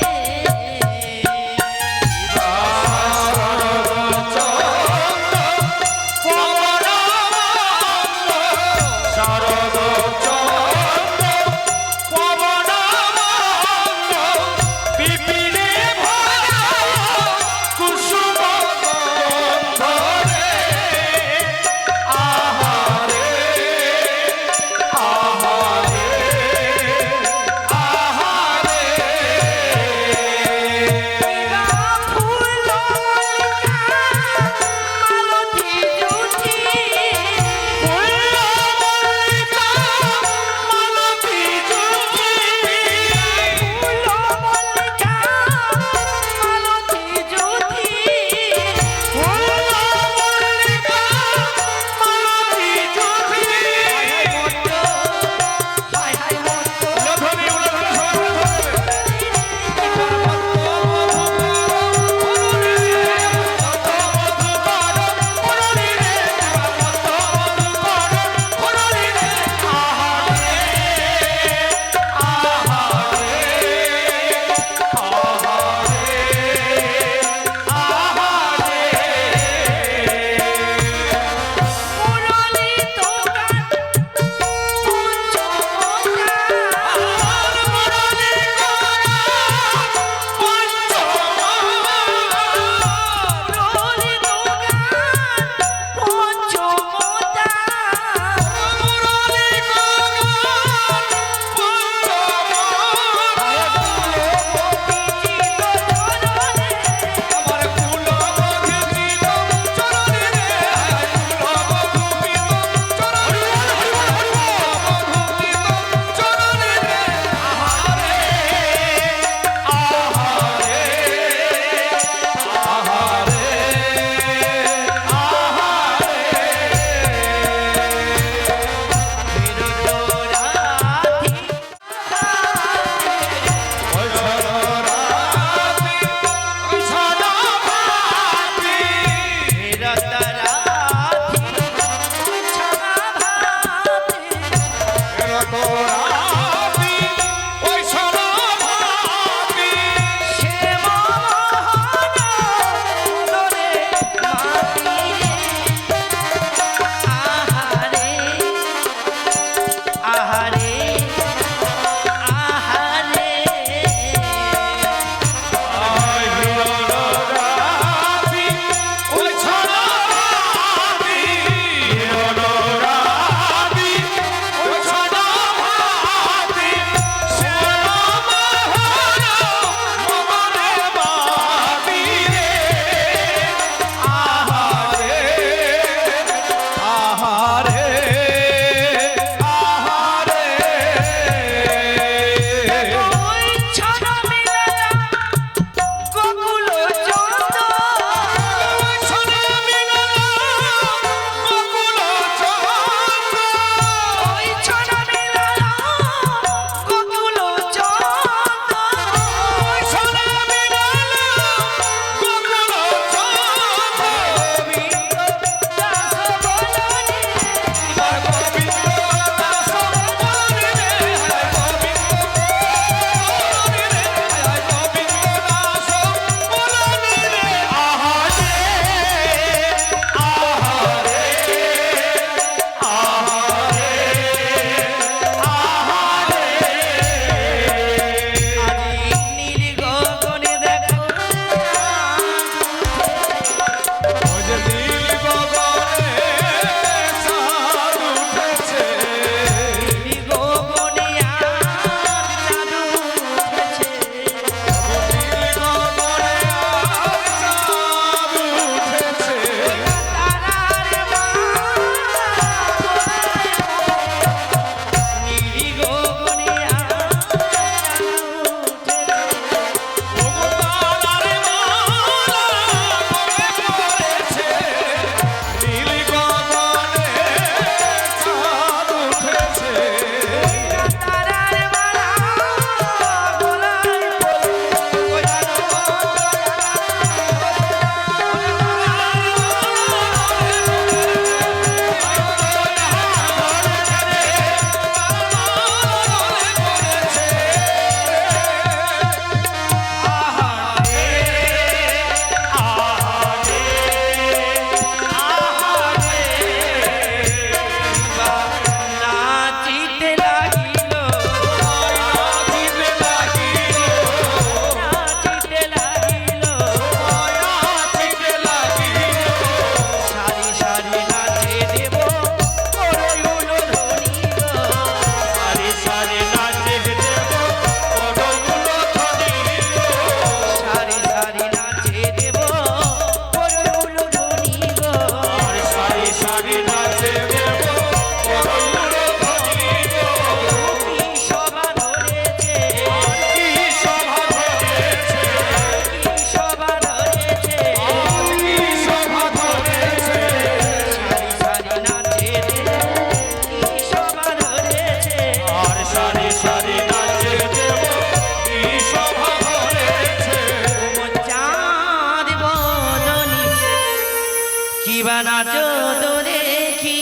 Speaker 4: তোমরা নাচো তো দেখি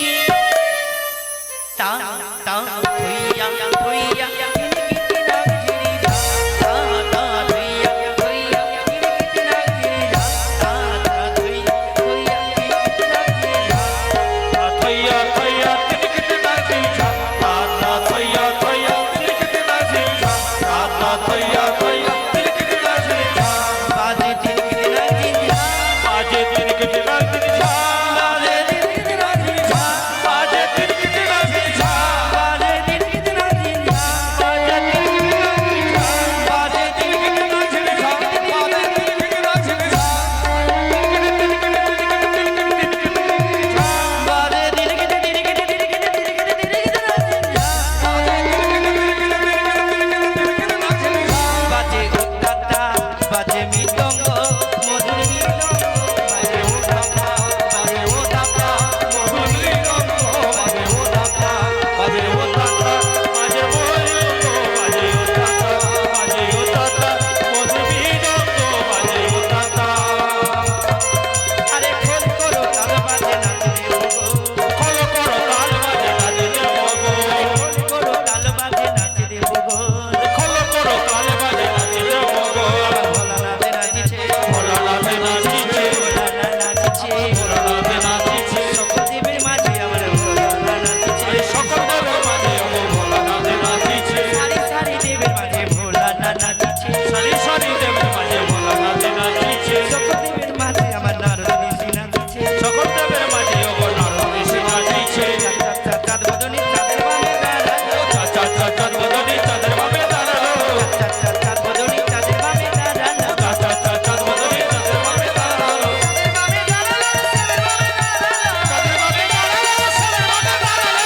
Speaker 4: তা তা হইয়া হইয়া কিনকিটি নাচ ঝিরি যা তা তা হইয়া হইয়া কিনকিটি নাচ ঝিরি যা তা তা হইয়া হইয়া কিনকিটি নাচ ঝিরি যা
Speaker 2: থইয়া থইয়া তিনকিতে নাচি ছা তা থইয়া থইয়া তিনকিতে নাচি ছা তা থইয়া থইয়া তিনকিতে নাচি ছা
Speaker 4: বাজে কিনকিটি নাচ ঝিরি যা
Speaker 2: বাজে তিনকিতে নাচি ছা
Speaker 4: বাজে কিনকিটি নাচ ঝিরি যা
Speaker 2: বাজে তিনকিতে নাচি ছা
Speaker 4: বাজে কিনকিটি নাচ ঝিরি যা
Speaker 2: বাজে তিনকিতে নাচি ছা বাজে তিনকিতে নাচি ছা
Speaker 4: বাজে দিনকিটি দিনকিটি দিনকিটি দিনকিটি দিনকিটি নাচ ঝিরি যা বাজে উত্তাতা বাজে মৃদঙ্গ মধুর মৃদঙ্গ বাজে উত্তাতা বাজে উত্তাতা মধুর মৃদঙ্গ বাজে উত্তাতা
Speaker 2: বাজে ওতাতা বাজে ওতাতা বাজে ওতাতা বাজে ওতাতা
Speaker 4: আরে খোল করো তাল বাজে নাচে ওগো
Speaker 2: খোল করো তাল বাজে নাচে ওগো
Speaker 4: খোল করো তাল বাজে নাচে ওগো
Speaker 2: খোল করো তাল বাজে নাচে ওগো
Speaker 4: ভোলা নাচে নাচিছে
Speaker 2: ভোলা নাচে নাচিছে
Speaker 4: ভোলা নাচিছে
Speaker 2: ভোলা নাচে নাচিছে
Speaker 4: সকল দেবের মাঝে আমার ভোলা নাচিছে
Speaker 2: সকল দেবের মাঝে ওগো ভোলা নাচে নাচিছে
Speaker 4: সারি সারি দেবের মাঝে ভোলা নাচিছে
Speaker 2: সারি সারি দেবের মাঝে ভোলা নাচে নাচিছে
Speaker 4: সকল দেবের মাঝে আমার নারদ নিশি নাচিছে
Speaker 2: সকল দেবের মাঝে ওগো নারদ ঋষি নাচিছে
Speaker 4: চাঁদ বদনি চাঁদের বামে দাঁড়ালো
Speaker 2: চাচা চাচা বদনি চাঁদের বামে দাঁড়ালো
Speaker 4: চাঁদ বদনি চাঁদের বামে দাঁড়ালো
Speaker 2: চাচা চাচা বদনি চাঁদের বামে দাঁড়ালো
Speaker 4: বামে দাঁড়ালো সেবের বামে দাঁড়ালো
Speaker 2: চাঁদের বামে দাঁড়ালো সেবের বামে দাঁড়ালো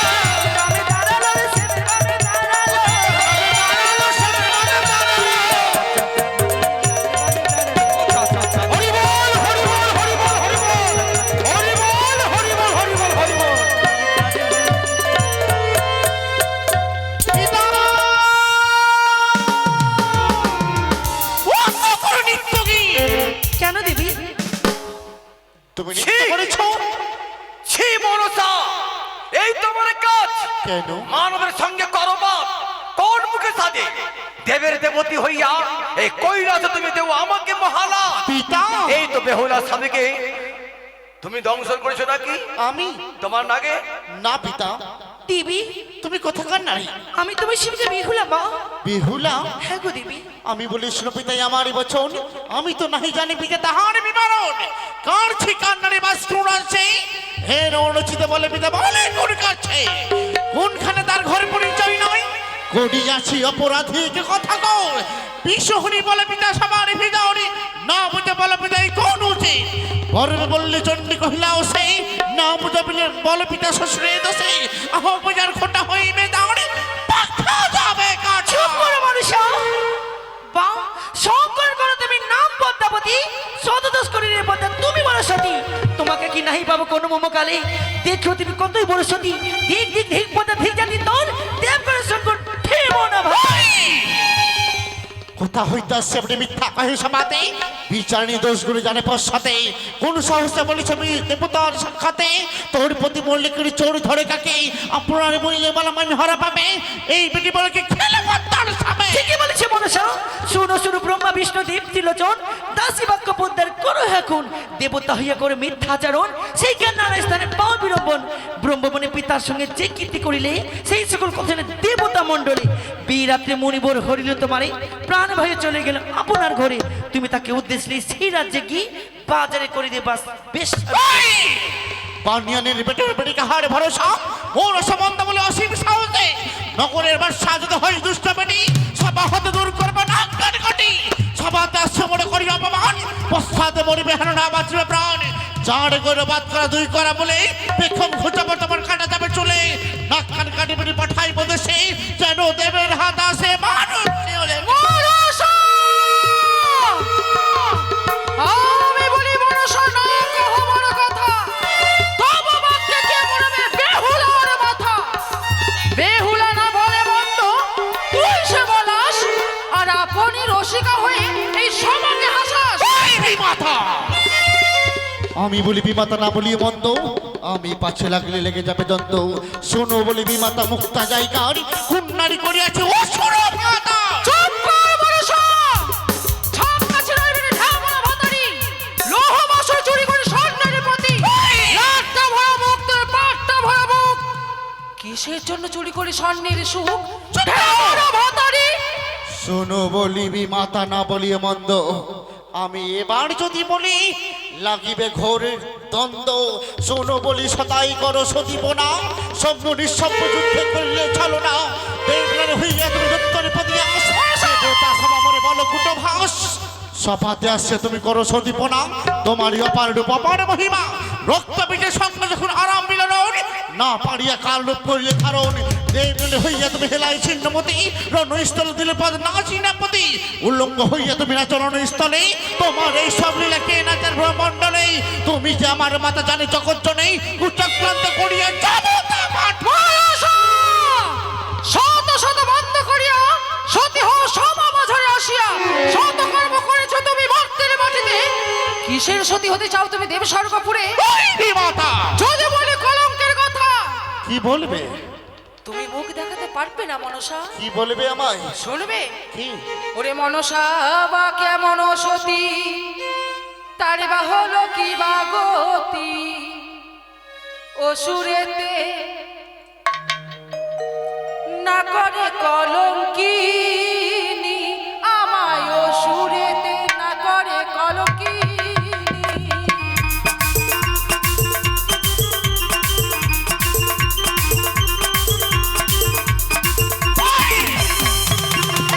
Speaker 4: বামে দাঁড়ালো সেবের বামে দাঁড়ালো
Speaker 2: দাঁড়ালো সেবের বামে দাঁড়ালো হরি বল হরি বল হরি বল হরি বল হরি বল হরি বল হরি বল হরি বল
Speaker 4: কেন দেবী
Speaker 2: তুমি
Speaker 3: ছি! ছি মনসা এই তোমার কাজ
Speaker 2: কেন
Speaker 3: মানবের সঙ্গে করো বাপ কোন মুখে সাজে দেবের দেবতী হইয়া এই কৈলাসে তুমি দেও আমাকে মহালা
Speaker 2: পিতা
Speaker 3: এই তো বেহুলা স্বামীকে তুমি দংশন করেছো নাকি
Speaker 2: আমি
Speaker 3: তোমার নাগে
Speaker 2: না পিতা
Speaker 4: দেবী
Speaker 2: তুমি কোথাকার নারী
Speaker 4: আমি তোমার শিবকে বিহুলা মা
Speaker 2: বেহুলা
Speaker 4: হ্যাঁ গো দেবী
Speaker 2: আমি বলেছিল পিতাই আমার বচন আমি তো নাহি জানি পিতা তাহার বিবরণ কার ঠিকান নারী বাস্তুর আছে হে রণচিত বলে পিতা বলে কোন কাছে কোনখানে তার ঘর পরিচয় নয় কোটি আছি অপরাধীকে কথা কর বিশ্বহরি বলে পিতা সবার ভিজাওরি না বুঝে বলে পিতা এই কোন উচিত গর্বে বললে চণ্ডী কহিলা ও সেই না বুঝে বলে পিতা শ্বশুরে দোষে আহ পূজার খোটা হইবে দাঁড়ে পাখা যাবে কাছে
Speaker 4: চুপ করো মনুষ্য বা শঙ্কর করো তুমি নাম পদ্মাবতী শতদোষ করি রে পদ্মা তুমি বড় সতী তোমাকে কি নাহি পাবো কোনো মোমকালে দেখো তুমি কতই বড় সতী দিক দিক দিক পদ্মা ঠিক জানি তোর দেব করে শঙ্কর থেমো না ভাই
Speaker 2: কোথা হইতাছে আপনি মিথ্যা কহে সমাতে বিচারণী দোষগুলো জানে পশ্চাতে কোন সাহসে বলেছ আমি দেবতার সাক্ষাতে তোর প্রতি মল্লিকের চোর ধরে কাকে আপনার বলিলে বললাম আমি হরা পাবে এই বেটি বলে কি খেলে তার সামনে
Speaker 4: ঠিকই বলেছে মনসা শুনো শুনো ব্রহ্মা বিষ্ণু দেব ত্রিলোচন দাসী বাক্য পদ্মার করো এখন দেবতা হইয়া করে মিথ্যাচরণ সেই জ্ঞান নানা স্থানে পাও বিড়ম্বন ব্রহ্মবনে পিতার সঙ্গে যে কীর্তি করিলে সেই সকল কথা দেবতা মণ্ডলে বীরাত্রে মণিবর হরিল তোমারে প্রাণ ভয়ে চলে গেল আপনার ঘরে তুমি তাকে উদ্দেশ্যে সেই রাজ্যে কি বাজারে করে দিয়ে বাস বেশ
Speaker 2: পানিয়ানের বেটের বেটি কাহার ভরসা মোর সম্বন্ধ বলে অসীম সাহসে নগরের বাদশা যদি হয় দুষ্ট বেটি সবা হতে দূর করবে না কাটি সবাতে আসছে মনে করি অপমান পশ্চাতে মরিবে হেন না বাঁচবে প্রাণ চার করে বাদ করা দুই করা বলে পেখম ঘুচাবো তোমার কাটা যাবে চলে নাক কান কাটি বেটি পাঠাই বদেশে যেন দেবের হাত আসে মানুষ
Speaker 8: আমি বলি মনসা না কহ বড় কথা তব বাক্যে কে মরবে বেহুলার মাথা বেহুলা না বলে বন্ধ তুই সে বলাস আর আপনি রসিকা হয়ে এই সমাজে হাসাস
Speaker 2: মাথা আমি বলি বিমাতা না বলি মন্দ, আমি পাছে লাগলে লেগে যাবে দ্বন্দ্ব। শোনো বলি বিমাতা মুক্তা জায়গার কোন নারী করিয়াছে ও শোনো বিমাতা।
Speaker 8: চুপ কর মনসা! ছাপ কাছে রইবে রে ঢামা ভাতারি! লৌহ বাসর চুরি করে স্বর্ণের প্রতি! লাটটা ভরা মুখ তোর পাটটা ভরা মুখ! কিসের জন্য চুরি করে স্বর্ণের সুখ? ঢামা ভাতারি!
Speaker 2: শোনো বলি বিমাতা না বলি মন্দ, আমি এবার যদি বলি লাগিবে ঘোর দ্বন্দ্ব। শোনো বলি সদাই করো সদীপ না, স্বপ্ন নিঃস্বপ্ন যুদ্ধে করলে চলো না। দেবরার হইয়া তুমি উত্তরে পদিয়াস, দেবতা সভা মরে বলো কুটো ভাস। সভাতে আসছে তুমি করো সদীপ না, তোমারই অপার রূপ অপার মহিমা। রক্ত পিঠে সঙ্গে যখন আরাম মিলন না পারিয়া কাল রূপ করিলে ধারণ। দেবরার হইয়া তুমি হেলাই ছিন্নমতি, রণস্থল দিলে পদ না চিনাপতি। উল্লঙ্গ হইয়া তুমি না চরণস্থলে, তোমার এই সব লীলা কে নাচার ব্রহ্মণ্ডলে। তুমি যে আমার মাতা জানে জগৎ নেই, কুচক্রান্ত করিয়া যাবো তা মাঠ।
Speaker 8: মনসা! শত শত বন্ধ করিয়া সতী হও সমা মাঝারে আসিয়া শত কর্ম করেছ তুমি ভক্তের মাটিতে। কিসের সতী হতে চাও তুমি দেব স্বর্গপুরে?
Speaker 2: মাতা
Speaker 8: যদি বলি কলঙ্কের কথা,
Speaker 2: কি বলবে?
Speaker 8: তুমি মুখ দেখাতে পারবে না মনসা?
Speaker 2: কি বলবে আমায়?
Speaker 8: শুনবে?
Speaker 2: কি?
Speaker 8: ওরে মনসা বা কেমন সতী, তার বা হলো কি বা গতি? অসুরেতে না করে কলঙ্কিনী, আমায় অসুরেতে না করে কলঙ্কিনী।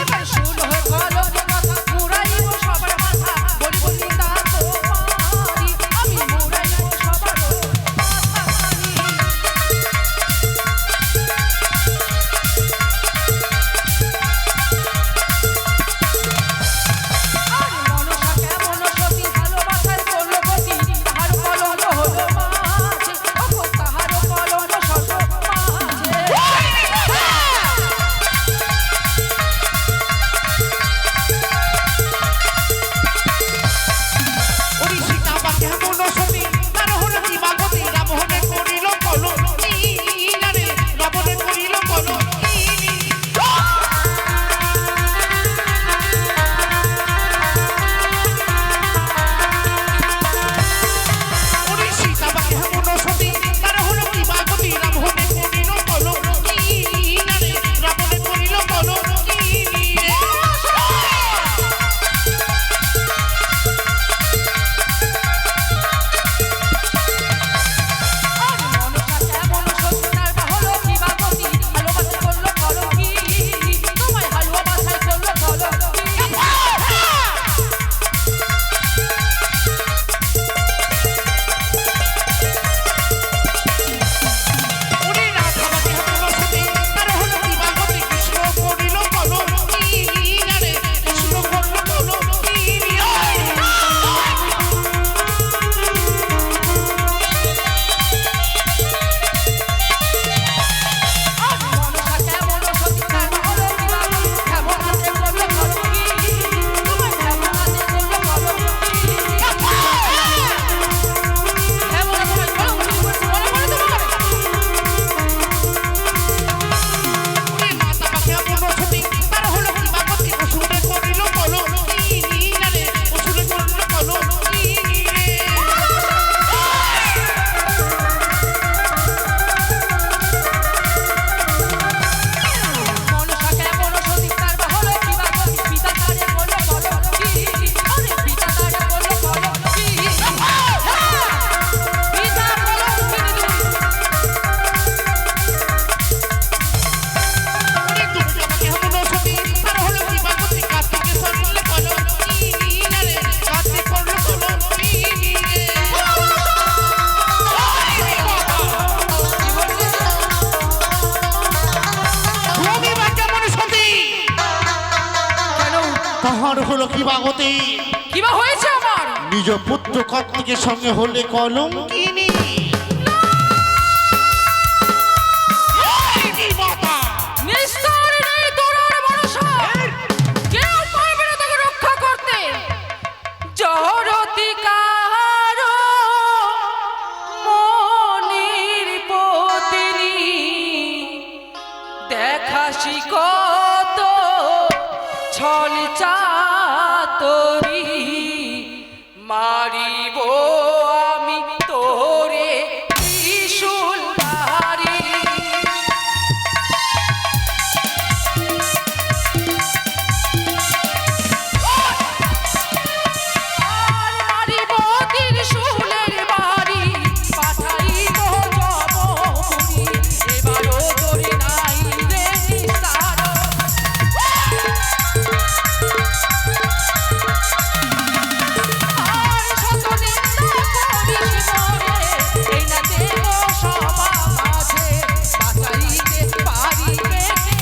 Speaker 8: এবার শুনো কলঙ্কের কথা, মুড়াইব সবার মাথা, বলিব নিন্দা তোমারি, আমি মুড়াইব সবার মাথা। আর মনসা কেমন সতী, ভালোবাসার করলো গতি, তাহার কলঙ্ক হলো মাঝে, ওগো তাহার কলঙ্ক শত মাঝে।
Speaker 2: ওরে সীতা বা কেমন সতী, তার হলো কি বা গতি? রাবণে করিল কলঙ্কিনী রে, রাবণে করিল কলঙ্কিনী। ওরে সীতা বা কেমন সতী, তার হলো কি বা গতি? রাবণে করিল কলঙ্কিনী রে, রাবণে করিল কলঙ্কিনী।
Speaker 8: আর মনসা কেমন সতী, তার বা হলো কি বা গতি? ভালোবাসা করলো কলঙ্কিনী, তোমায় ভালোবাসায় করলো কলঙ্কিনী।
Speaker 2: ওরে রাধা বা কেমন সতী, তার হলো কি বা গতি? কৃষ্ণ করিল কলঙ্কিনী রে, কৃষ্ণ করিল কলঙ্কিনী।
Speaker 8: আর মনসা কেমন সতী, তার বা হলো কি বা গতি? কেমন হাতে করলো কলঙ্কিনী, তোমায় কেমন হাতে করলো কলঙ্কিনী। কেমন তোমায় কলঙ্কিনী করেছে, বলো বলো তো বলো।
Speaker 2: ওরে মাতা বা কেমন সতী, তার হলো কি বা গতি? অসুরে করিল কলঙ্কিনী রে, অসুরে করিল কলঙ্কিনী রে।
Speaker 8: মনসা কেমন সতী, তার বা হলো কি বা গতি? পিতা তারে করলো কলঙ্কিনী, আরে পিতা তারে করলো কলঙ্কিনী। পিতা কলঙ্কিনী দুই।
Speaker 2: ওরে দুর্গা বা কেমন সতী, তার হলো কি বা গতি? কার্তিকে সরিল কলঙ্কিনী রে, কার্তিক করল কলঙ্কিনী রে। তুমি বা কেমন সতী,
Speaker 8: কেন?
Speaker 2: তাহার হলো কি বা গতি?
Speaker 8: কি বা হয়েছে আমার?
Speaker 2: নিজ পুত্র কার্তিকের সঙ্গে হলে কলঙ্কিনী।
Speaker 8: নিস্তার নেই তোর আর মনসা, কেউ পারবে না তোকে রক্ষা করতে। জড়তি কারো আছি কত ছল চাতরি মারিব আমি তোরে ত্রিশূল ধারি। আর মারিব ত্রিশূলের বাড়ি পাঠাইব জমপুরি এবারও তোরে নাই রে নিস্তার। আর শত নিন্দা করিস মোরে এই না দেব সভা মাঝে বাঁচাইতে পারিবে কে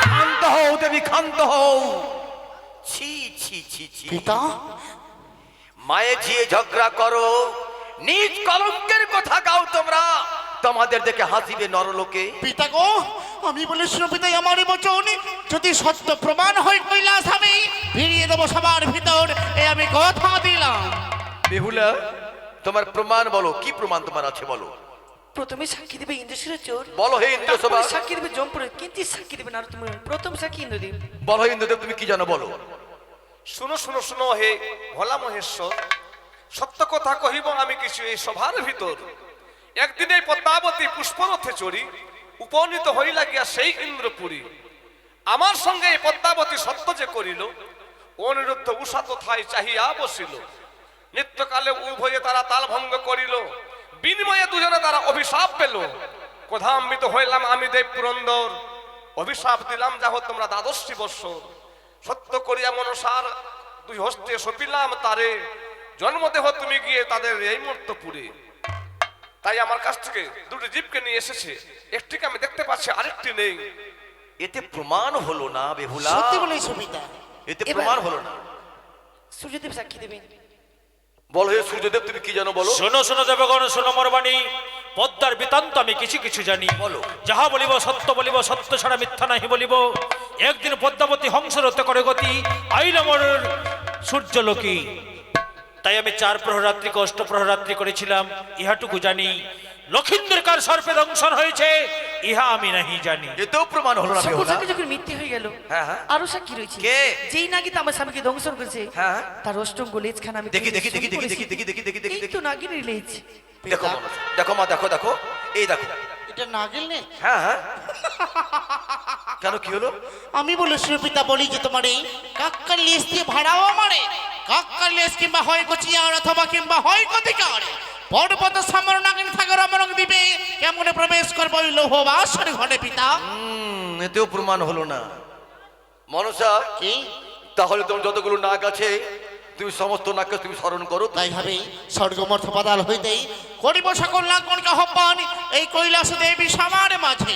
Speaker 3: ক্ষান্ত হও দেবী, ক্ষান্ত হও।
Speaker 9: ছি ছি ছি ছি,
Speaker 2: পিতা
Speaker 9: মায়ে ঝিয়ে ঝগড়া করো, নিজ কলঙ্কের কথা গাও তোমরা, তোমাদের দেখে হাসিবে নরলোকে।
Speaker 2: পিতা গো, আমি বলেছিল পিতাই আমারই বচন, যদি সত্য প্রমাণ হয় কৈলাস আমি ফিরিয়ে দেবো সবার ভিতর, এ আমি কথা দিলাম।
Speaker 9: বেহুলা, তোমার প্রমাণ বলো, কি প্রমাণ তোমার আছে বলো?
Speaker 5: প্রথমে সাক্ষী দেবে ইন্দ্রসেনের চোর,
Speaker 9: বলো হে ইন্দ্রসভা,
Speaker 5: তারপরে সাক্ষী দেবে জমপুরের, কিন্তু সাক্ষী দেবে না তুমি। প্রথম সাক্ষী ইন্দ্রদেব।
Speaker 9: বলো হে ইন্দ্রদেব, তুমি কি জানো বলো?
Speaker 6: শুনো শুনো শুনো হে ভোলা মহেশ্বর, সত্য কথা কহিব আমি কিছু এই সভার ভিতর। একদিন এই পদ্মাবতী পুষ্পরথে চড়ি উপনীত হই লাগিয়া সেই ইন্দ্রপুরী। আমার সঙ্গে এই পদ্মাবতী সত্য যে করিল, অনিরুদ্ধ উষা তথায় চাহিয়া বসিল। নিত্যকালে উভয়ে তারা তাল ভঙ্গ করিল, বিনিময়ে দুজনে তারা অভিশাপ পেল। ক্রোধান্বিত হইলাম আমি দেব পুরন্দর, অভিশাপ দিলাম যাহ তোমরা দ্বাদশী বৎসর। সত্য করিয়া মনসার দুই হস্তে সপিলাম তারে, জন্মদেহ তুমি গিয়ে তাদের এই মূর্তপুরে। তাই আমার কাছ থেকে দুটি জীবকে নিয়ে এসেছে, একটিকে আমি দেখতে পাচ্ছি আরেকটি নেই।
Speaker 9: এতে প্রমাণ হলো না বেহুলা,
Speaker 2: সত্যি বলেছো পিতা।
Speaker 9: এতে প্রমাণ হলো না।
Speaker 5: সূর্যদেব সাক্ষী দেবেন।
Speaker 9: বলো হে সূর্যদেব, তুমি কি জানো বলো?
Speaker 10: শোনো শোনো দেবগণ, শোনো মোর বাণী। পদ্মার বৃত্তান্ত আমি কিছু কিছু জানি।
Speaker 9: বলো।
Speaker 10: যাহা বলিব সত্য বলিব, সত্য ছাড়া মিথ্যা নাহি বলিব। একদিন পদ্মাবতী হংসরতে করে গতি, আইল মোর সূর্যলোকী। তাই আমি 4 প্রহরাত্রিকে 8 প্রহরাত্রি করেছিলাম, ইহাটুকু জানি। লক্ষিন্দর কার সর্পে দংশন হয়েছে, ইহা আমি নাহি জানি।
Speaker 9: এতেও প্রমাণ হলো না
Speaker 5: সকল
Speaker 9: বেহুলা।
Speaker 5: সাক্ষী যখন মিথ্যে হয়ে গেল,
Speaker 9: হ্যাঁ, হ্যাঁ।
Speaker 5: আরো সাক্ষী রয়েছে।
Speaker 9: কে?
Speaker 5: যেই নাকি আমার স্বামীকে ধ্বংসন করেছে,
Speaker 9: হ্যাঁ।
Speaker 5: তার অষ্টম লেজখানা আমি
Speaker 9: দেখি, দেখি, দেখি,
Speaker 5: শুরু
Speaker 9: দেখি,
Speaker 5: করেছি।
Speaker 9: দেখি, দেখি, দেখি, দেখি,
Speaker 5: এই
Speaker 9: দেখি।
Speaker 5: তো নাগিনের লেজ।
Speaker 9: দেখো মা, দেখো মা, দেখো দেখো, এই দেখো।
Speaker 2: এটা নাগিল নে?
Speaker 9: হ্যাঁ হ্যাঁ, কেন কি হলো?
Speaker 2: আমি বলেছিল পিতা, বলি যে তোমার এই কাক্কার লেজ দিয়ে ভাড়াও আমারে, কাক্কার লেজ কিংবা হয় কচিয়ার অথবা কিংবা হয় কতিকার, পর্বত সামর নাগিন সাগর আমরং দিবে, কেমনে প্রবেশ করবো ওই লৌহ বাসর ঘরে পিতা?
Speaker 9: এতেও প্রমাণ হলো না। মনসা,
Speaker 2: কি
Speaker 9: তাহলে তোমার যতগুলো নাক আছে তুমি সমস্ত নাককে তুমি স্মরণ করো।
Speaker 2: তাই হবে স্বর্গমর্থ পাতাল হইতেই করিব সকল নাগগণকে আহ্বান এই কৈলাস দেবী সবার মাঝে।